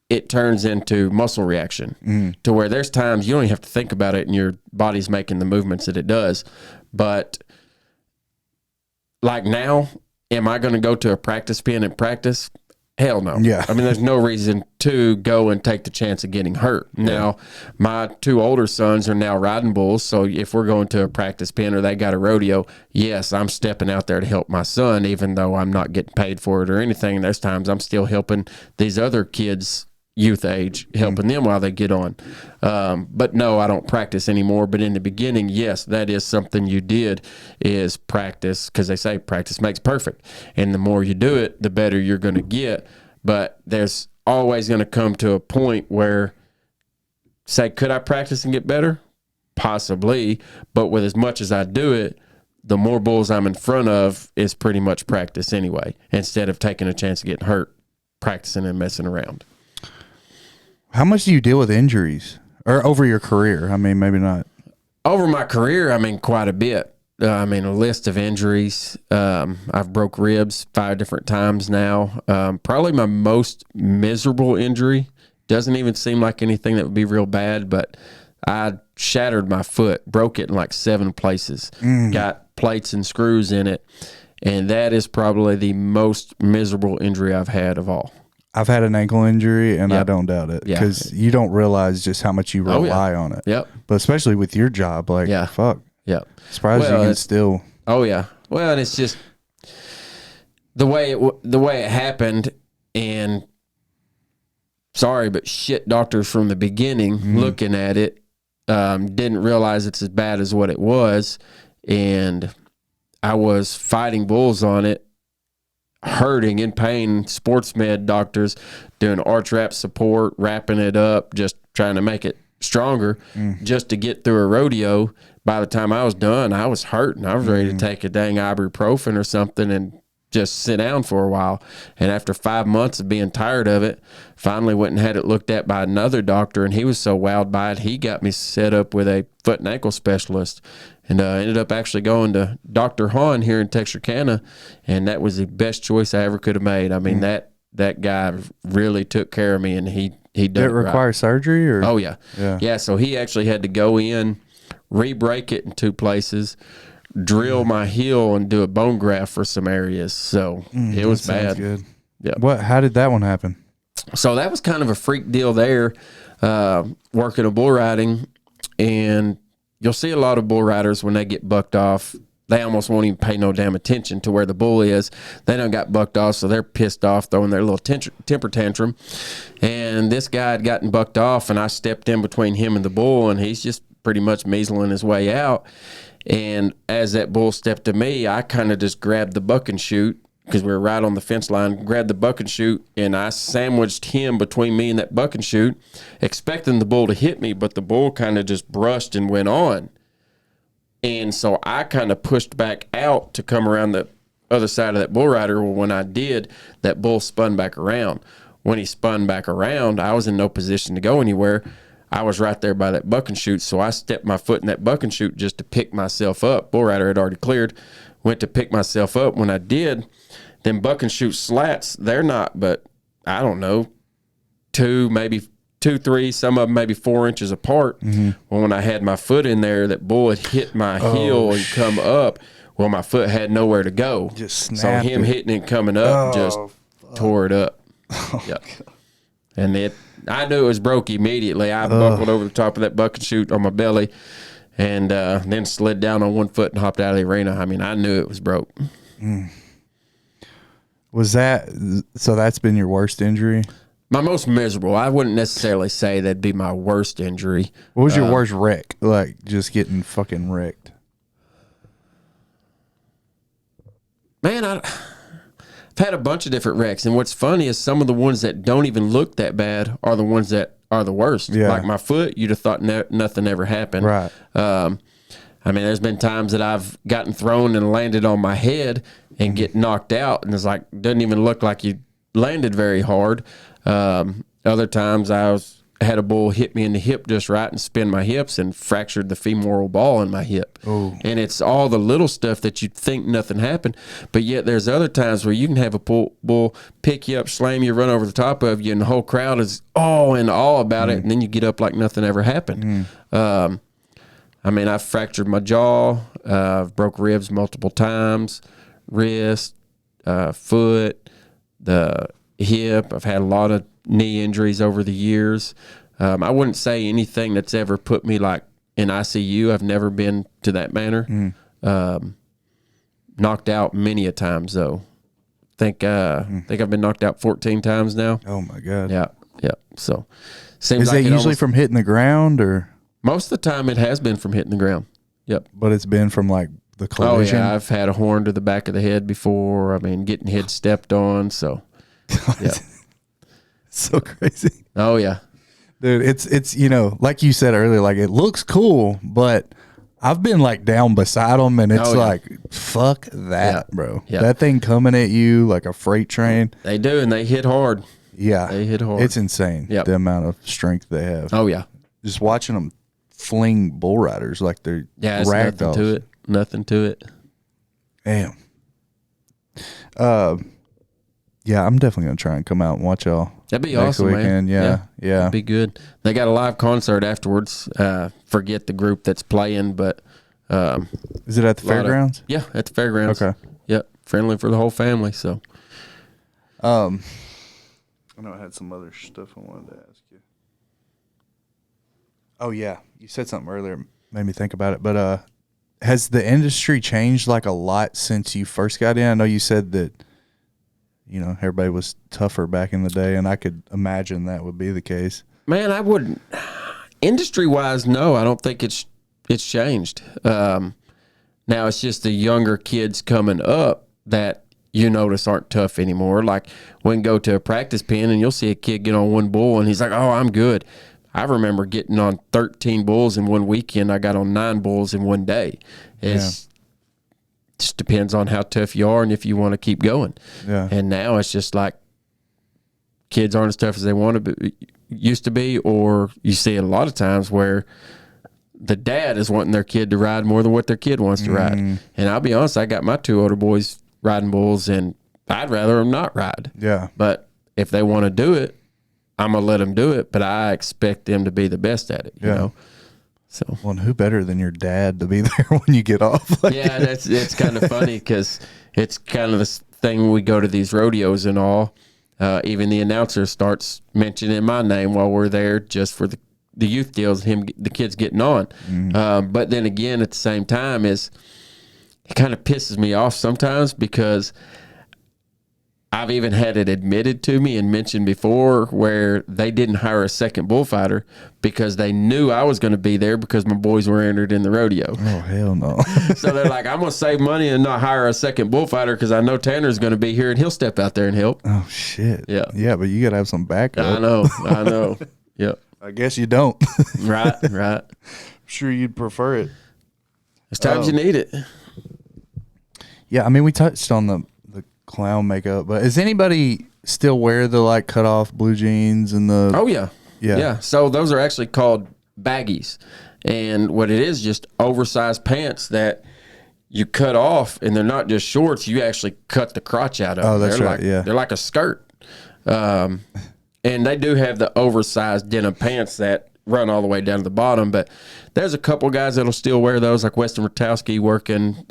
it turns into muscle reaction to where there's times you don't even have to think about it and your body's making the movements that it does. But like now, am I going to go to a practice pen and practice? Hell no. Yeah. I mean, there's no reason to go and take the chance of getting hurt. Yeah. Now, my 2 older sons are now riding bulls, so if we're going to a practice pen or they got a rodeo, yes, I'm stepping out there to help my son, even though I'm not getting paid for it or anything. There's times I'm still helping these other kids youth age, helping them while they get on. But no, I don't practice anymore. But in the beginning, yes, that is something you did, is practice, because they say practice makes perfect. And the more you do it, the better you're going to get. But there's always going to come to a point where, say, could I practice and get better? Possibly. But with as much as I do it, the more bulls I'm in front of is pretty much practice anyway, instead of taking a chance of getting hurt, practicing and messing around. How much do you deal with injuries, or over your career? I mean, maybe not. Over my career, I mean, quite a bit. I mean, a list of injuries. I've broke ribs 5 different times now. Probably my most miserable injury. Doesn't even seem like anything that would be real bad, but I shattered my foot, broke it in like 7 places, got plates and screws in it, and that is probably the most miserable injury I've had of all. I've had an ankle injury, and I don't doubt it, because you don't realize just how much you rely on it. Yep. But especially with your job, like, fuck. Yep. Surprised you can still. Oh yeah. Well, and it's just the way it happened, and sorry, but shit doctors from the beginning looking at it didn't realize it's as bad as what it was, and I was fighting bulls on it, hurting, in pain, sports med doctors doing arch wrap support, wrapping it up, just trying to make it stronger just to get through a rodeo. By the time I was done, I was hurting. I was ready to take a dang ibuprofen or something and just sit down for a while. And after 5 months of being tired of it, finally went and had it looked at by another doctor, and he was so wowed by it, he got me set up with a foot and ankle specialist, and ended up actually going to Dr. Hahn here in Texarkana, and that was the best choice I ever could have made. I mean, that guy really took care of me, and he did Did it require surgery? Or? Oh, yeah. Yeah, so he actually had to go in, re-break it in 2 places, drill my heel, and do a bone graft for some areas. So it was bad. Good. Yeah. How did that one happen? So that was kind of a freak deal there, working a bull riding, and you'll see a lot of bull riders when they get bucked off, they almost won't even pay no damn attention to where the bull is. They done got bucked off, so they're pissed off, throwing their little temper tantrum. And this guy had gotten bucked off, and I stepped in between him and the bull, and he's just pretty much measling his way out. And as that bull stepped to me, I kind of just grabbed the buck and shoot, because we were right on the fence line, grabbed the buck and shoot, and I sandwiched him between me and that buck and shoot, expecting the bull to hit me, but the bull kind of just brushed and went on. And so I kind of pushed back out to come around the other side of that bull rider. Well, when I did, that bull spun back around. When he spun back around, I was in no position to go anywhere. I was right there by that buck and shoot, so I stepped my foot in that buck and shoot just to pick myself up. Bull rider had already cleared. Went to pick myself up. When I did, them buck and shoot slats, they're not but, I don't know, 2, maybe 2, 3, some of them maybe 4 inches apart. Well, when I had my foot in there, that bull had hit my heel and come up. Well, my foot had nowhere to go. Just so snapped him it. hitting and coming up just tore it up. Yep. And I knew it was broke immediately. I buckled over the top of that buck and shoot on my belly, and then slid down on 1 foot and hopped out of the arena. I mean, I knew it was broke. Was that so? That's been your worst injury? My most miserable. I wouldn't necessarily say that'd be my worst injury. What was your worst wreck? Like just getting fucking wrecked? Man, I've had a bunch of different wrecks, and what's funny is some of the ones that don't even look that bad are the ones that are the worst. Yeah. Like my foot, you'd have thought nothing ever happened. Right. I mean, there's been times that I've gotten thrown and landed on my head and get knocked out, and it's like, doesn't even look like you landed very hard. Other times I had a bull hit me in the hip just right and spin my hips and fractured the femoral ball in my hip. Oh. And it's all the little stuff that you'd think nothing happened, but yet there's other times where you can have a bull pick you up, slam you, run over the top of you, and the whole crowd is in awe about it, and then you get up like nothing ever happened. I mean, I've fractured my jaw, I've broke ribs multiple times, wrist, foot, the hip. I've had a lot of knee injuries over the years. I wouldn't say anything that's ever put me like in ICU. I've never been to that manner. Knocked out many a times though. Think I've been knocked out 14 times now. Oh my God. Yeah. So seems Is like it usually from hitting the ground or? Most of the time it has been from hitting the ground. Yep. But it's been from like the collision? Oh yeah, I've had a horn to the back of the head before. I mean, getting head stepped on. So yeah. So crazy. Oh yeah. Dude, it's like you said earlier, like it looks cool, but I've been like down beside them, and it's like, fuck that, bro. Yeah. That thing coming at you like a freight train. They do, and they hit hard. Yeah. They hit hard. It's insane, the amount of strength they have. Oh yeah. Just watching them fling bull riders like they're it's rag nothing dolls. to it. Nothing to it. Damn. Yeah, I'm definitely gonna try and come out and watch y'all. That'd be next awesome, weekend. man. Yeah. That'd be good. They got a live concert afterwards. Forget the group that's playing, but Is it at the fairgrounds? At the fairgrounds. Okay. Yep, friendly for the whole family. So, I know I had some other stuff I wanted to ask you. Oh yeah, you said something earlier, made me think about it. But has the industry changed like a lot since you first got in? I know you said that everybody was tougher back in the day, and I could imagine that would be the case. man, I wouldn't. Industry wise, no, I don't think it's changed. Now it's just the younger kids coming up that you notice aren't tough anymore. Like we can go to a practice pen and you'll see a kid get on one bull and he's like, oh, I'm good. I remember getting on 13 bulls in one weekend. I got on 9 bulls in one day. It just depends on how tough you are and if you want to keep going. Yeah. And now it's just like kids aren't as tough as they want to be, used to be, or you see it a lot of times where the dad is wanting their kid to ride more than what their kid wants to ride. And I'll be honest, I got my 2 older boys riding bulls, and I'd rather them not ride. Yeah. But if they want to do it, I'm going to let them do it, but I expect them to be the best at it, you know? So, well, and who better than your dad to be there when you get off? Like, yeah, it's kind of funny because it's kind of this thing when we go to these rodeos and all. Even the announcer starts mentioning my name while we're there just for the youth deals, the kids getting on. But then again, at the same time, it kind of pisses me off sometimes because I've even had it admitted to me and mentioned before where they didn't hire a second bullfighter because they knew I was going to be there because my boys were entered in the rodeo. oh, hell no. So they're like, I'm going to save money and not hire a second bullfighter because I know Tanner's going to be here and he'll step out there and help. Oh, shit. Yeah. Yeah, but you got to have some backup. I know. Yep. I guess you don't. Right. I'm sure you'd prefer it. There's times you need it. Yeah, I mean, we touched on the clown makeup, but does anybody still wear the like cut off blue jeans and the? Oh yeah. So those are actually called baggies, and what it is, just oversized pants that you cut off, and they're not just shorts. You actually cut the crotch out of. Oh, that's they're right. They're like a skirt, and they do have the oversized denim pants that run all the way down to the bottom. But there's a couple guys that'll still wear those, like Weston Rutowski working.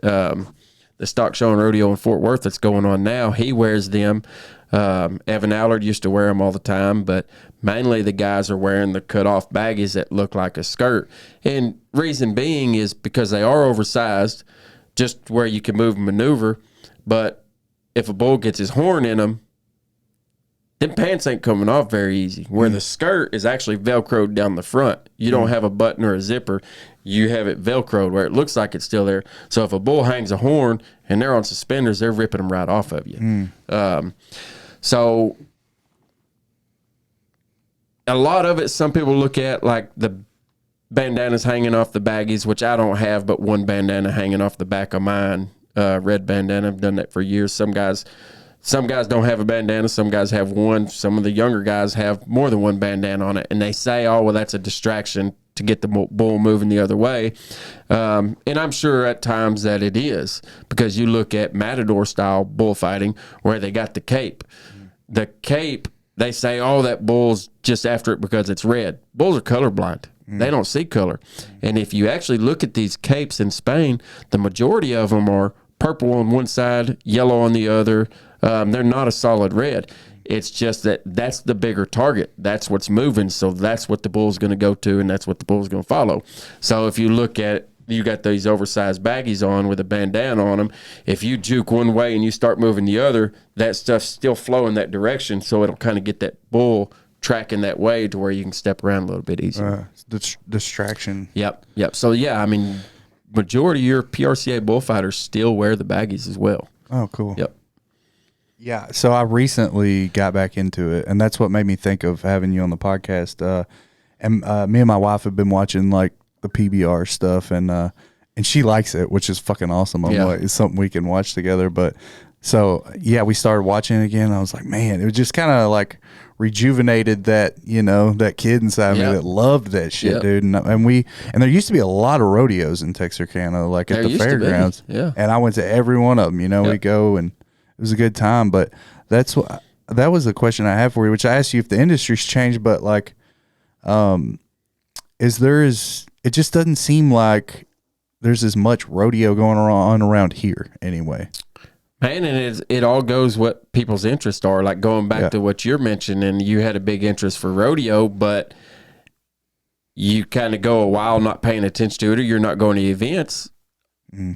The stock show and rodeo in Fort Worth that's going on now, he wears them. Evan Allard used to wear them all the time, but mainly the guys are wearing the cut-off baggies that look like a skirt. And reason being is because they are oversized, just where you can move and maneuver. But if a bull gets his horn in them, them pants ain't coming off very easy. Where the skirt is actually Velcroed down the front. You don't have a button or a zipper. You have it Velcroed where it looks like it's still there. So if a bull hangs a horn and they're on suspenders, they're ripping them right off of you. So a lot of it, some people look at like the bandanas hanging off the baggies, which I don't have but one bandana hanging off the back of mine, red bandana. I've done that for years. Some guys don't have a bandana. Some guys have one. Some of the younger guys have more than one bandana on it. And they say, oh, well, that's a distraction to get the bull moving the other way. And I'm sure at times that it is, because you look at matador-style bullfighting where they got the cape. The cape, they say, oh, that bull's just after it because it's red. Bulls are colorblind. They don't see color. And if you actually look at these capes in Spain, the majority of them are purple on one side, yellow on the other. They're not a solid red. It's just that's the bigger target. That's what's moving. So that's what the bull's going to go to, and that's what the bull's going to follow. So if you look at it, you got these oversized baggies on with a bandana on them. If you juke one way and you start moving the other, that stuff's still flowing that direction. So it'll kind of get that bull tracking that way to where you can step around a little bit easier. Distraction. Yep. So, yeah, I mean, majority of your PRCA bullfighters still wear the baggies as well. Oh, cool. Yep. Yeah, so I recently got back into it, and that's what made me think of having you on the podcast. And me and my wife have been watching like the PBR stuff, and she likes it, which is fucking awesome. I'm like, it's something we can watch together. But so yeah, we started watching it again. I was like, man, it was just kind of like rejuvenated that that kid inside me that loved that shit, dude. And there used to be a lot of rodeos in Texarkana, like at the fairgrounds. Yeah, and I went to every one of them. We go and. It was a good time, but that was the question I have for you, which I asked you if the industry's changed, but like, it just doesn't seem like there's as much rodeo going on around here anyway. Man, and it all goes what people's interests are. Like going back to what you're mentioning, you had a big interest for rodeo, but you kind of go a while not paying attention to it, or you're not going to events.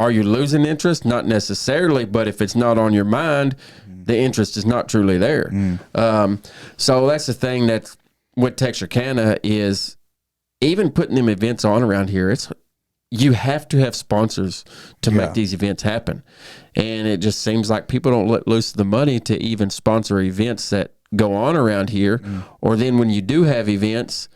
Are you losing interest? Not necessarily, but if it's not on your mind, the interest is not truly there. So that's the thing that's with Texarkana is even putting them events on around here. you have to have sponsors to make these events happen. And it just seems like people don't let loose the money to even sponsor events that go on around here. Or then when you do have events,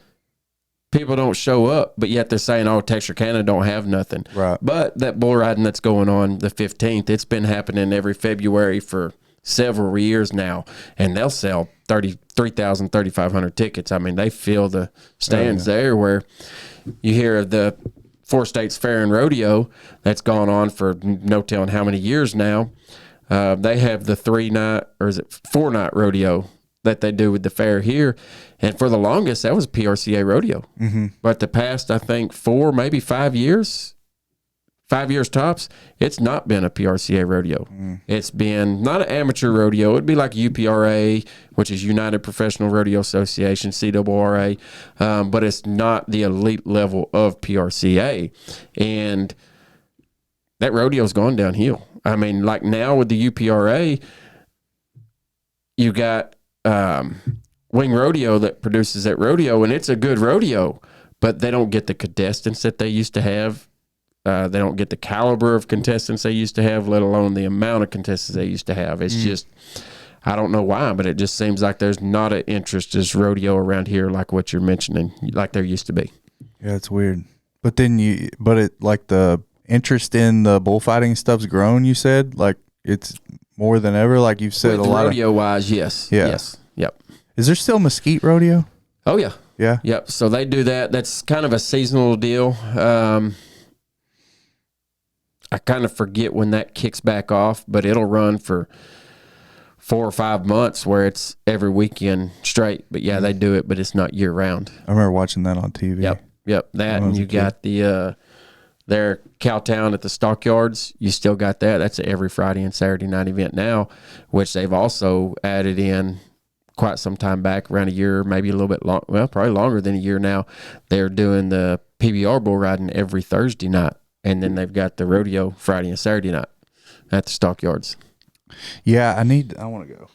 people don't show up, but yet they're saying, oh, Texarkana don't have nothing. Right. But that bull riding that's going on the 15th, it's been happening every February for several years now, and they'll sell 3,000, 3,500 tickets. I mean, they fill the stands there, where you hear of the Four States Fair and Rodeo that's gone on for no telling how many years now. They have the 3-night, or is it 4-night rodeo that they do with the fair here. And for the longest, that was PRCA rodeo. But the past, I think, 4, maybe 5 years, 5 years tops, it's not been a PRCA rodeo. It's been not an amateur rodeo. It'd be like UPRA, which is United Professional Rodeo Association, CRRA, but it's not the elite level of PRCA. And that rodeo's gone downhill. I mean, like now with the UPRA, you got Wing Rodeo that produces that rodeo, and it's a good rodeo, but they don't get the contestants that they used to have. They don't get the caliber of contestants they used to have, let alone the amount of contestants they used to have. It's just, I don't know why, but it just seems like there's not an interest in rodeo around here like what you're mentioning, like there used to be. Yeah, it's weird. But then like the interest in the bullfighting stuff's grown, you said? Like it's more than ever, like you've said With a lot rodeo-wise, yes. Yeah. Yes. Yep. Is there still Mesquite Rodeo? Oh, yeah. Yeah? Yep. So they do that. That's kind of a seasonal deal. I kind of forget when that kicks back off, but it'll run for 4 or 5 months where it's every weekend straight. But yeah, they do it, but it's not year round. I remember watching that on TV. Yep. That, and you got the their Cowtown at the Stockyards. You still got that. That's an every Friday and Saturday night event now, which they've also added in quite some time back, around a year, maybe a little bit long. Well, probably longer than a year now. They're doing the PBR bull riding every Thursday night. And then they've got the rodeo Friday and Saturday night at the Stockyards. Yeah, I want to go.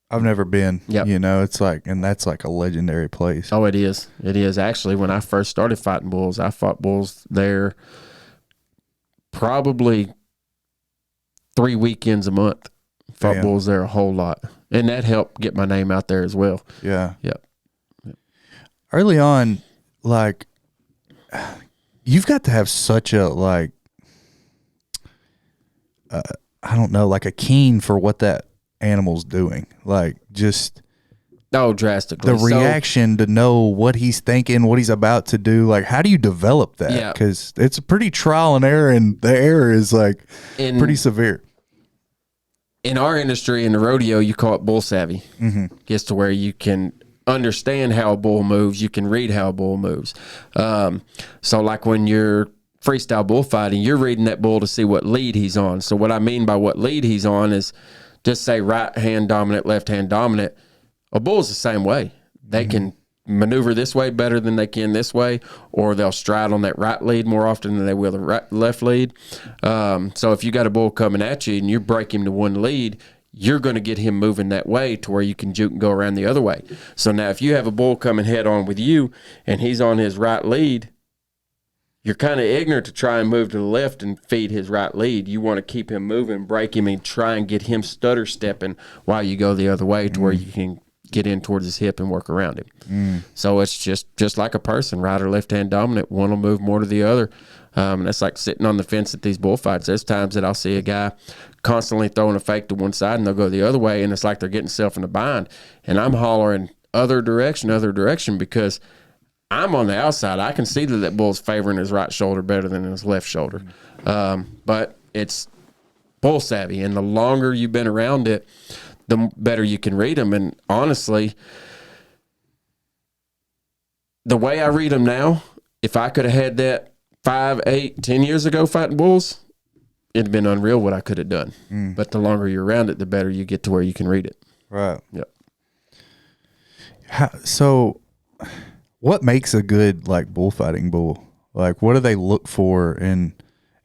I've never been. Yep. You know, it's like, and that's like a legendary place. Oh, it is. It is. Actually, when I first started fighting bulls, I fought bulls there probably 3 weekends a month. Fought Damn. bulls there a whole lot. And that helped get my name out there as well. Yeah. Yep. Early on, like, you've got to have such a, like, I don't know, like a keen for what that animal's doing. Like, just drastically. the reaction to know what he's thinking, what he's about to do. Like, how do you develop that? Yeah. Because it's a pretty trial and error, and the error is, like, pretty severe. In our industry, in the rodeo, you call it bull savvy. Gets to where you can understand how a bull moves, you can read how a bull moves. So like when you're freestyle bullfighting, you're reading that bull to see what lead he's on. So what I mean by what lead he's on is, just say right hand dominant, left hand dominant. A bull's the same way. They can maneuver this way better than they can this way, or they'll stride on that right lead more often than they will the left lead. So if you got a bull coming at you and you break him to one lead, you're going to get him moving that way to where you can juke and go around the other way. So now if you have a bull coming head on with you and he's on his right lead, you're kind of ignorant to try and move to the left and feed his right lead. You want to keep him moving, break him, and try and get him stutter stepping while you go the other way to where you can get in towards his hip and work around him. So it's just like a person, right or left hand dominant. One will move more to the other. And that's like sitting on the fence at these bullfights. There's times that I'll see a guy constantly throwing a fake to one side and they'll go the other way, and it's like they're getting self in a bind. And I'm hollering other direction because I'm on the outside. I can see that bull's favoring his right shoulder better than his left shoulder. But it's bull savvy, and the longer you've been around it, the better you can read them. And honestly, the way I read them now, if I could have had that 5, 8, 10 years ago fighting bulls, it'd been unreal what I could have done. But the longer you're around it, the better you get to where you can read it. Right. Yep. So what makes a good, like, bullfighting bull? Like, what do they look for? And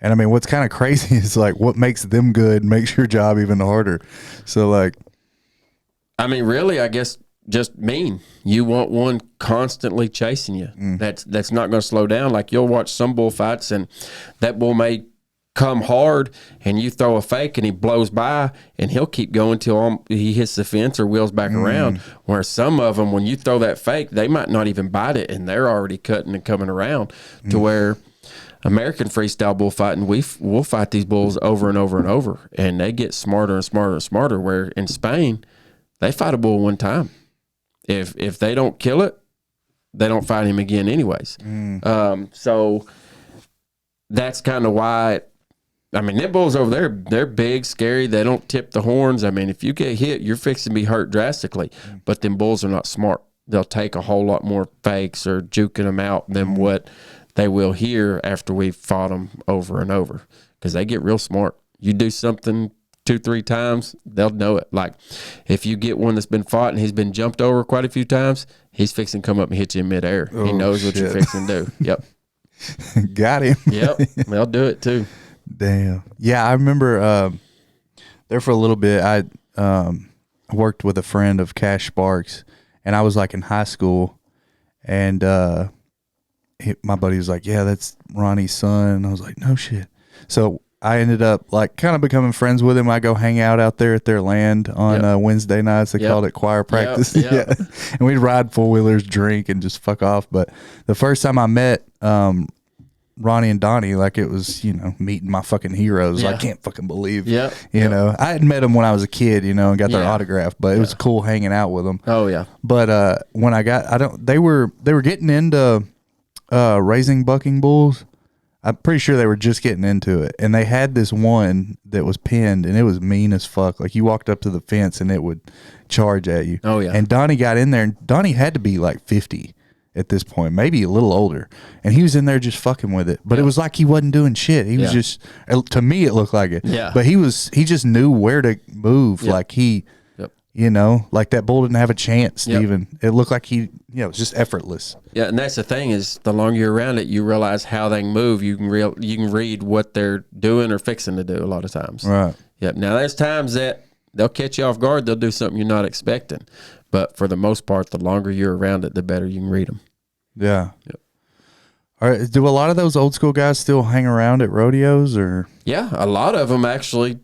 I mean, what's kind of crazy is, like, what makes them good makes your job even harder. So, like, I mean, really, I guess just mean. You want one constantly chasing you. That's not going to slow down. Like you'll watch some bullfights and that bull may come hard and you throw a fake and he blows by and he'll keep going till he hits the fence or wheels back around. Where some of them, when you throw that fake, they might not even bite it and they're already cutting and coming around to where American freestyle bullfighting, we'll fight these bulls over and over and over and they get smarter and smarter and smarter, where in Spain, they fight a bull one time. If they don't kill it, they don't fight him again anyways. So that's kind of why, I mean, them bulls over there, they're big, scary. They don't tip the horns. I mean, if you get hit, you're fixing to be hurt drastically. But them bulls are not smart. They'll take a whole lot more fakes or juking them out than what they will here after we've fought them over and over, because they get real smart. You do something 2-3 times, they'll know it. Like if you get one that's been fought and he's been jumped over quite a few times, he's fixing to come up and hit you in midair. He knows what you're fixing to do. Yep. Got him. Yep. They'll do it too. Damn. Yeah, I remember there for a little bit. I worked with a friend of Cash Sparks, and I was like in high school, and my buddy was like, "Yeah, that's Ronnie's son." And I was like, "No shit." So I ended up like kind of becoming friends with him. I go hang out there at their land on Wednesday nights. They called it choir practice. Yeah. And we'd ride 4-wheelers, drink, and just fuck off. But the first time I met Ronnie and Donnie, like it was, meeting my fucking heroes. I can't fucking believe, you know, I had met them when I was a kid, and got their autograph, but it was cool hanging out with them. Oh yeah. But when they were getting into raising bucking bulls. I'm pretty sure they were just getting into it. And they had this one that was pinned, and it was mean as fuck. Like, you walked up to the fence, and it would charge at you. Oh, yeah. And Donnie got in there, and Donnie had to be like 50 at this point, maybe a little older. And he was in there just fucking with it. But it was like he wasn't doing shit. He was just, to me, it looked like it. Yeah. But he just knew where to move. Like, like that bull didn't have a chance to even, it looked like he, it was just effortless. Yeah, and that's the thing is, the longer you're around it, you realize how they move. You can read what they're doing or fixing to do a lot of times. Right. Yep. Now, there's times that they'll catch you off guard. They'll do something you're not expecting. But for the most part, the longer you're around it, the better you can read them. Yeah. Yep. All right. Do a lot of those old school guys still hang around at rodeos, or? Yeah, a lot of them actually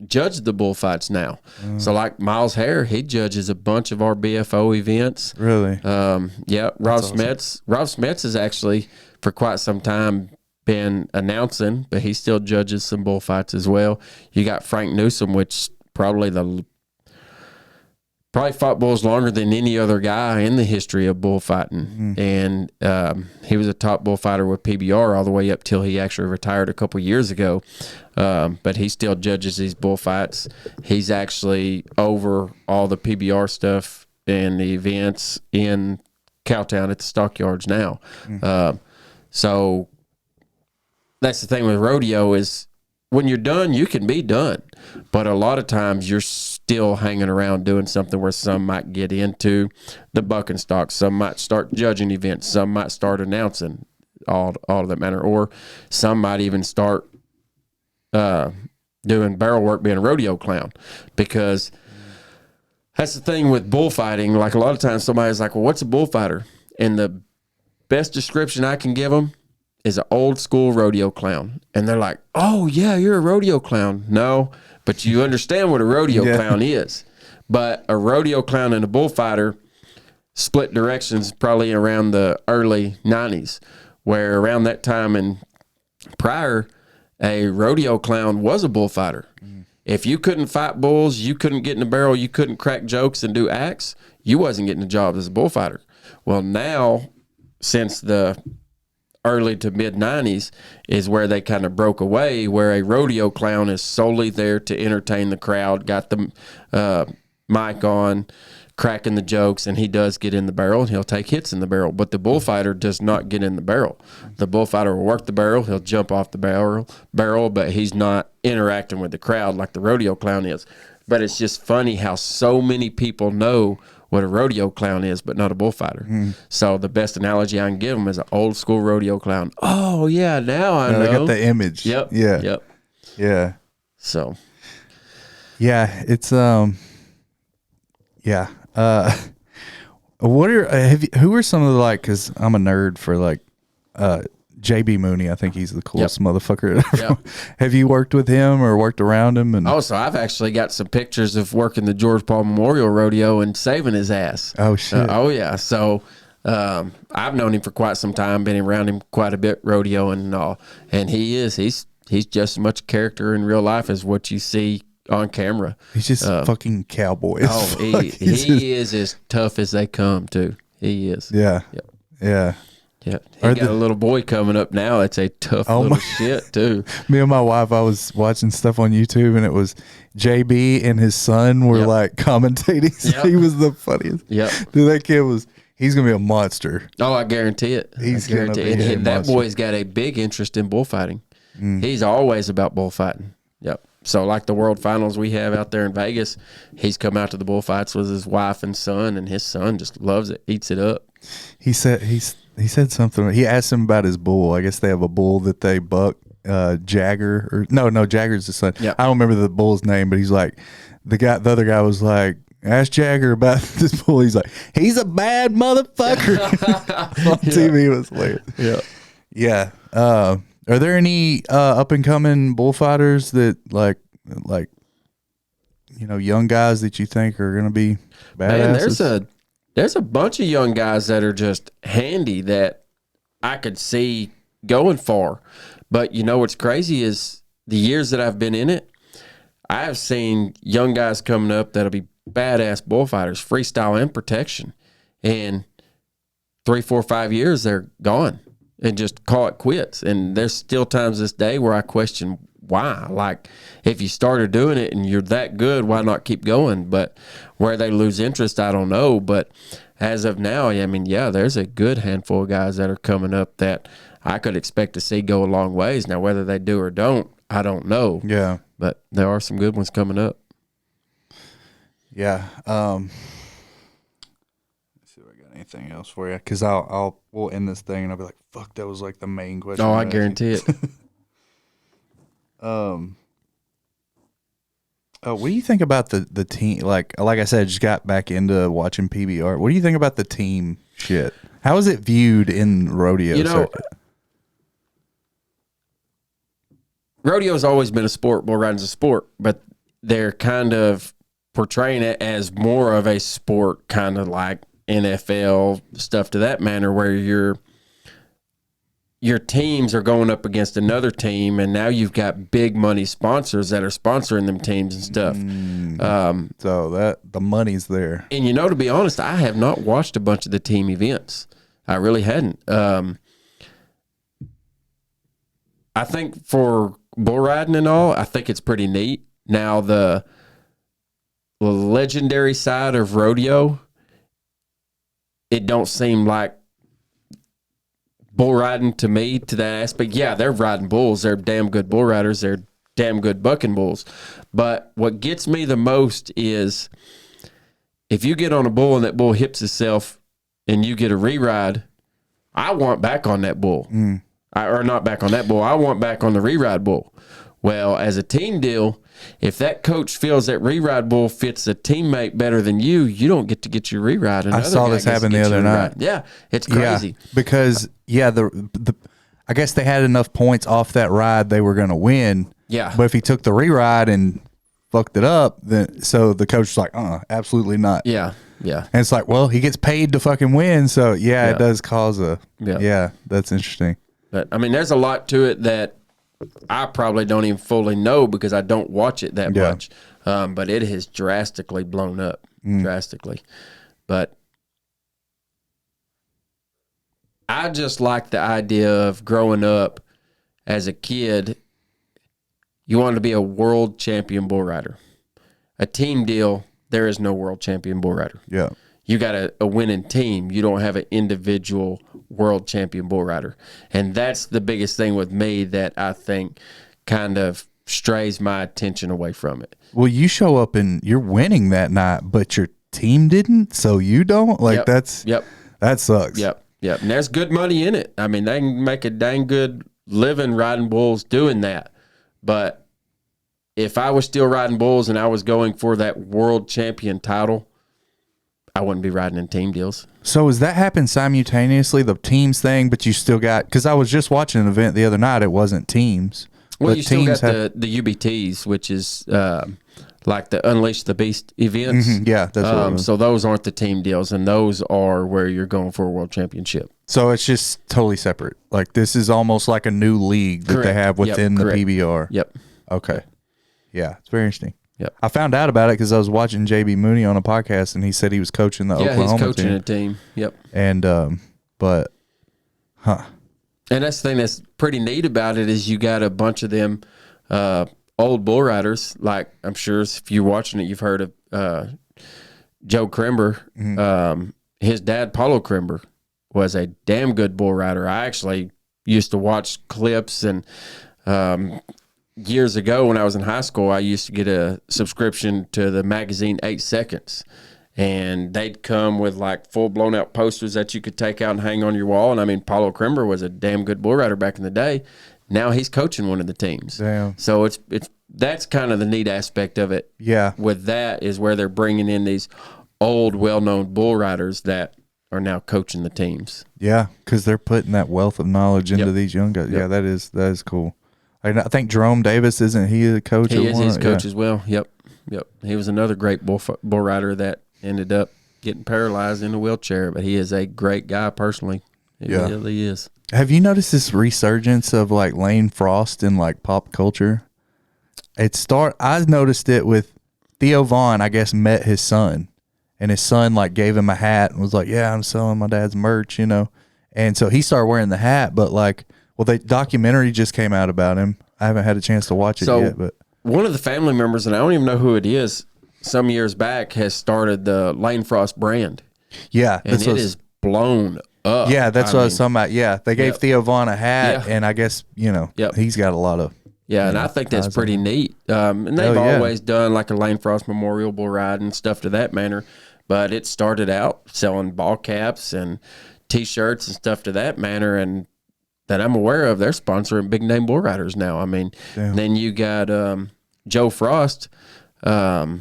judge the bullfights now. So like Miles Hare, he judges a bunch of our BFO events. Really? Yeah. Rob Smets has actually for quite some time been announcing, but he still judges some bullfights as well. You got Frank Newsom, which probably fought bulls longer than any other guy in the history of bullfighting. And he was a top bullfighter with PBR all the way up till he actually retired a couple years ago. But he still judges these bullfights. He's actually over all the PBR stuff and the events in Cowtown at the stockyards now. So that's the thing with rodeo is when you're done, you can be done. But a lot of times you're still hanging around doing something where some might get into the bucking stock, some might start judging events, some might start announcing, all of that matter, or some might even start doing barrel work, being a rodeo clown. Because that's the thing with bullfighting. Like a lot of times somebody's like, well, what's a bullfighter? And the best description I can give them is an old school rodeo clown. And they're like, oh yeah, you're a rodeo clown. No, but you understand what a rodeo clown is. But a rodeo clown and a bullfighter split directions probably around the early 90s, where around that time and prior, a rodeo clown was a bullfighter. If you couldn't fight bulls, you couldn't get in the barrel, you couldn't crack jokes and do acts, you wasn't getting a job as a bullfighter. Well, now, since the early to mid 90s is where they kind of broke away, where a rodeo clown is solely there to entertain the crowd, got the mic on, cracking the jokes, and he does get in the barrel and he'll take hits in the barrel. But the bullfighter does not get in the barrel. The bullfighter will work the barrel, he'll jump off the barrel, but he's not interacting with the crowd like the rodeo clown is. But it's just funny how so many people know what a rodeo clown is, but not a bullfighter. So the best analogy I can give them is an old school rodeo clown. Oh yeah, now I know. I got the image. Yep. Yeah. Yep. Yeah. So. Yeah, it's yeah. What are who are some of the like? Because I'm a nerd for like JB Mooney. I think he's the coolest motherfucker. Yep. Have you worked with him or worked around him? And So I've actually got some pictures of working the George Paul Memorial Rodeo and saving his ass. Oh shit! Oh yeah. So I've known him for quite some time, been around him quite a bit, rodeoing and all. And he's just as much a character in real life as what you see on camera. He's just fucking cowboy. Oh, he is as tough as they come too. He is. Yeah. Yep. Yeah. Yeah, he got a little boy coming up now. That's a tough little shit too. Me and my wife, I was watching stuff on YouTube, and it was JB and his son were like commentating. So he was the funniest. Yep, dude, that kid he's gonna be a monster. Oh, I guarantee it. He's gonna be a that monster. boy's got a big interest in bullfighting. He's always about bullfighting. Yep. So like the world finals we have out there in Vegas, he's come out to the bullfights with his wife and son, and his son just loves it, eats it up. He said something. He asked him about his bull. I guess they have a bull that they buck, Jagger, or no, Jagger's the son. Yep. I don't remember the bull's name, but he's like, the other guy was like, ask Jagger about this bull. He's like, he's a bad motherfucker. On TV, it was hilarious. Yeah. Yeah. Are there any up and coming bullfighters that like young guys that you think are gonna be badasses? Man, there's a bunch of young guys that are just handy that I could see going far. But you know what's crazy is the years that I've been in it, I have seen young guys coming up that'll be badass bullfighters, freestyle and protection. And 3, 4, 5 years, they're gone and just call it quits. And there's still times this day where I question why. Like, if you started doing it and you're that good, why not keep going? But where they lose interest, I don't know. But as of now, I mean, yeah, there's a good handful of guys that are coming up that I could expect to see go a long ways. Now, whether they do or don't, I don't know. Yeah. But there are some good ones coming up. Yeah. Let's see if I got anything else for you, because we'll end this thing and I'll be like, fuck, that was like the main question. Oh, I guarantee it. What do you think about the team? Like I said, I just got back into watching PBR. What do you think about the team shit? How is it viewed in rodeo circuit? Rodeo's always been a sport. Bull riding's a sport, but they're kind of portraying it as more of a sport, kind of like NFL stuff to that manner, where your teams are going up against another team, and now you've got big money sponsors that are sponsoring them teams and stuff. So that the money's there. And to be honest, I have not watched a bunch of the team events. I really hadn't. I think for bull riding and all, I think it's pretty neat. Now the legendary side of rodeo, it don't seem like bull riding to me, to that aspect. Yeah, they're riding bulls. They're damn good bull riders. They're damn good bucking bulls. But what gets me the most is if you get on a bull and that bull hips itself and you get a re-ride, I want back on that bull. Or not back on that bull. I want back on the re-ride bull. Well, as a team deal, if that coach feels that re-ride bull fits a teammate better than you don't get your re-ride. I saw this happen the other night. Yeah, it's crazy. Yeah, because the I guess they had enough points off that ride they were going to win. Yeah. But if he took the re-ride and fucked it up, then so the coach was like, absolutely not. Yeah. Yeah. And it's like, well, he gets paid to fucking win, so it does cause that's interesting. But I mean, there's a lot to it that I probably don't even fully know because I don't watch it that much. But it has drastically blown up, drastically. But I just like the idea of growing up as a kid. You wanted to be a world champion bull rider. A team deal, there is no world champion bull rider. Yeah. You got a winning team. You don't have an individual world champion bull rider. And that's the biggest thing with me that I think kind of strays my attention away from it. Well, you show up and you're winning that night, but your team didn't, so you don't? Like, that sucks. Yep. And there's good money in it. I mean, they can make a dang good living riding bulls doing that. But if I was still riding bulls and I was going for that world champion title, I wouldn't be riding in team deals. So does that happen simultaneously, the teams thing, but you still got, because I was just watching an event the other night, it wasn't teams. Well, but you still got have, the UBTs, which is like the Unleash the Beast events. Yeah, that's what it was. So those aren't the team deals, and those are where you're going for a world championship. So it's just totally separate. Like this is almost like a new league that they have within the PBR. Yep. Okay. Yeah, it's very interesting. Yep. I found out about it because I was watching JB Mooney on a podcast, and he said he was coaching the Oklahoma team. Yeah, he's coaching a team. Yep. And but, And that's the thing that's pretty neat about it is you got a bunch of them old bull riders. Like I'm sure if you're watching it, you've heard of Joe Crimber. His dad, Paulo Crimber, was a damn good bull rider. I actually used to watch clips, and years ago when I was in high school, I used to get a subscription to the magazine 8 Seconds. And they'd come with like full blown out posters that you could take out and hang on your wall. And I mean, Paulo Crimber was a damn good bull rider back in the day. Now he's coaching one of the teams. Damn. So it's that's kind of the neat aspect of it. yeah. With that is where they're bringing in these old, well-known bull riders that are now coaching the teams. Yeah, because they're putting that wealth of knowledge into Yep. these young guys. Yep. Yeah, that is cool. I think Jerome Davis, isn't he a coach? He is his coach Yeah. as well. Yep. He was another great bull rider that ended up getting paralyzed in a wheelchair, but he is a great guy personally. He really is. Have you noticed this resurgence of like Lane Frost in like pop culture? I noticed it with Theo Vaughn, I guess, met his son, and his son like gave him a hat and was like, "Yeah, I'm selling my dad's merch," you know. And so he started wearing the hat, but like, well, the documentary just came out about him. I haven't had a chance to watch it yet, but one of the family members, and I don't even know who it is, some years back has started the Lane Frost brand. yeah, And it is blown up. Yeah, that's what I was talking about. Yeah, they gave Yep. Theo Vaughn a hat, Yeah. and I guess, Yep. he's got a lot of. Yeah, and I think that's pretty neat. And they've always done like a Lane Frost Memorial bull ride and stuff to that manner. But it started out selling ball caps and T-shirts and stuff to that manner. And that I'm aware of, they're sponsoring big name bull riders now. I mean, then you got Joe Frost. I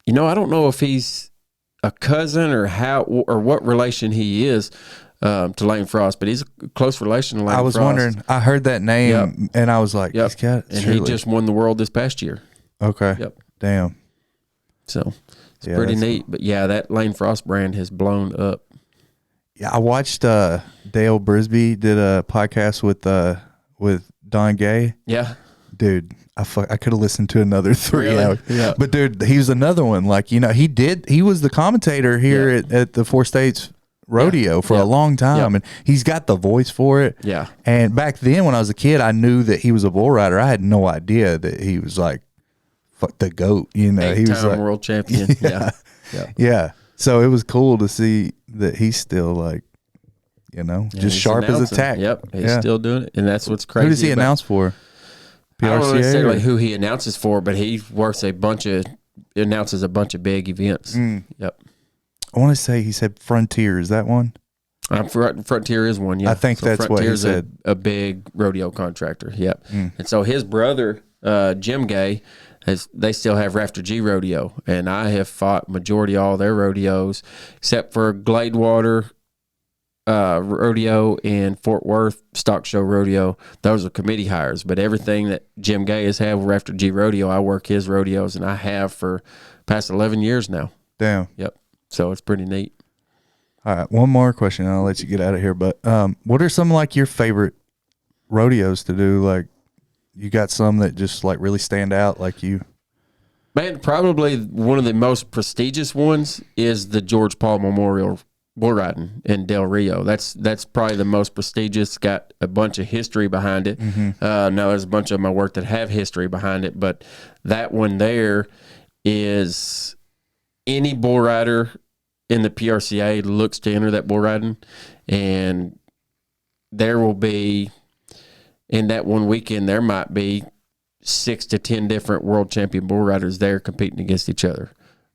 don't know if he's a cousin or what relation he is to Lane Frost, but he's a close relation to Lane Frost. I was wondering. I heard that name, and I was like, he's got. And he just won the world this past year. Okay. Yep. Damn. So it's pretty neat. But yeah, that Lane Frost brand has blown up. Yeah, I watched Dale Brisby did a podcast with Don Gay. Yeah. Dude, I could have listened to another 3 Really? hours. Yeah. But dude, he was another one. Like, he was the commentator here at the Four States Rodeo for a long time, and he's got the voice for it. Yeah. And back then when I was a kid, I knew that he was a bull rider. I had no idea that he was like the GOAT, he was like world champion. Yeah. Yeah. So it was cool to see that he's still like, just he's sharp as a announcing. tack. Yep. He's still doing it. And that's what's crazy. Who does he announce for? I don't know PRCA necessarily or? who he announces for, but he announces a bunch of big events. Yep. I want to say he said Frontier. Is that one? Frontier is one, yeah. I think that's what he Frontier's said. a big rodeo contractor, yep. And so his brother, Jim Gay, they still have Rafter G Rodeo, and I have fought majority all their rodeos, except for Gladewater Rodeo and Fort Worth Stock Show Rodeo. Those are committee hires, but everything that Jim Gay has had with Rafter G Rodeo, I work his rodeos, and I have for past 11 years now. Damn. Yep. So it's pretty neat. All right, one more question, and I'll let you get out of here. But what are some like your favorite rodeos to do? Like, you got some that just like really stand out, like you? Man, probably one of the most prestigious ones is the George Paul Memorial Bull Riding in Del Rio. That's probably the most prestigious. Got a bunch of history behind it. Now there's a bunch of my work that have history behind it, but that one there is any bull rider in the PRCA looks to enter that bull riding, and there will be, in that one weekend, there might be 6 to 10 different world champion bull riders there competing against each other.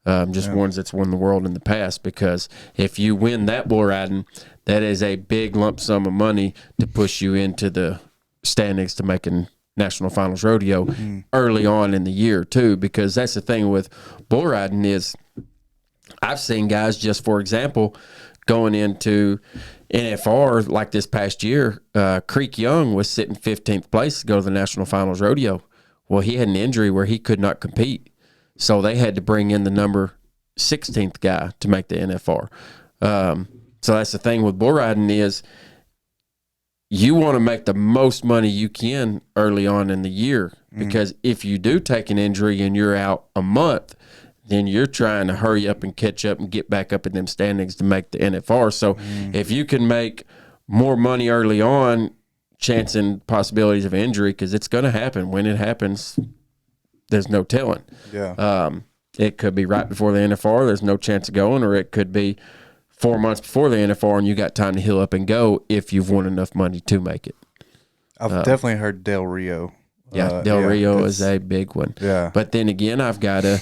Ones that's won the world in the past, because if you win that bull riding, that is a big lump sum of money to push you into the standings to making national finals rodeo early on in the year too, because that's the thing with bull riding is I've seen guys, just for example, going into NFR like this past year. Creek Young was sitting 15th place to go to the National Finals Rodeo. Well, he had an injury where he could not compete, so they had to bring in the number 16th guy to make the NFR. So that's the thing with bull riding is you want to make the most money you can early on in the year, because if you do take an injury and you're out a month, then you're trying to hurry up and catch up and get back up in them standings to make the NFR. So if you can make more money early on, chancing possibilities of injury, because it's going to happen. When it happens, there's no telling. Yeah. It could be right before the NFR, there's no chance of going, or it could be 4 months before the NFR and you got time to heal up and go if you've won enough money to make it. I've definitely heard Del Rio. Del Rio is a big one. Yeah. But then again, I've got a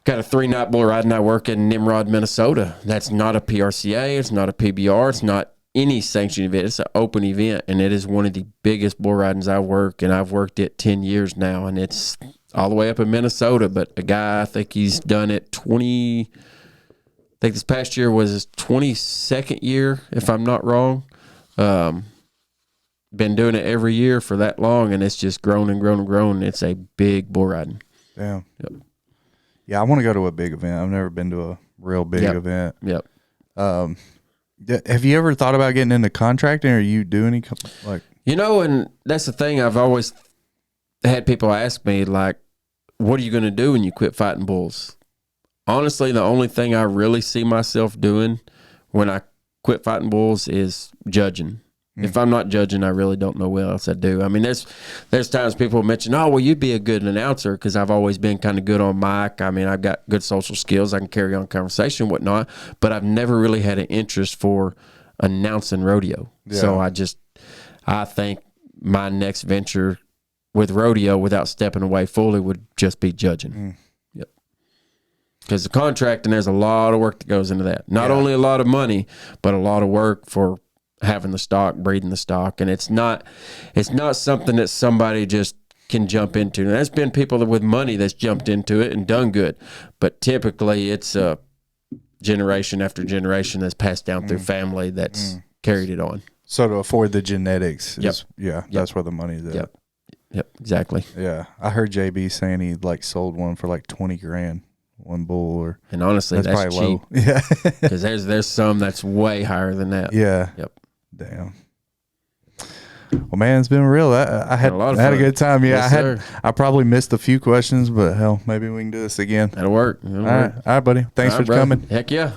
3-night bull riding. I work in Nimrod, Minnesota. That's not a PRCA. It's not a PBR. It's not any sanctioned event. It's an open event, and it is one of the biggest bull ridings I work, and I've worked it 10 years now, and it's all the way up in Minnesota. But a guy, I think he's done it I think this past year was his 22nd year, if I'm not wrong. Been doing it every year for that long, and it's just grown and grown and grown. It's a big bull riding. Damn. Yep. Yeah, I want to go to a big event. I've never been to a real big event. Yep. Have you ever thought about getting into contracting, or you do any like? And that's the thing. I've always had people ask me, like, what are you going to do when you quit fighting bulls? Honestly, the only thing I really see myself doing when I quit fighting bulls is judging. If I'm not judging, I really don't know what else I do. I mean, there's times people mention, oh, well, you'd be a good announcer, because I've always been kind of good on mic. I mean, I've got good social skills. I can carry on conversation and whatnot, but I've never really had an interest for announcing rodeo. Yeah. So I think my next venture with rodeo, without stepping away fully, would just be judging. Yep. Because the contracting, there's a lot of work that goes into that. Not only a lot of money, but a lot of work for having the stock, breeding the stock, and it's not something that somebody just can jump into. And there's been people with money that's jumped into it and done good, but typically it's a generation after generation that's passed down through family that's carried it on. So to afford the genetics, that's where the money's at. Yep, exactly. Yeah, I heard JB saying he sold one for $20,000, one bull, and honestly, that's probably cheap. Low. Yeah, because there's some that's way higher than that. Yeah. Yep. Damn. Well, man, it's been real. I had a good time. Yeah, yes, I probably missed a few questions, but hell, maybe we can do this again. That'll work. All right, buddy. Thanks for coming. Heck yeah.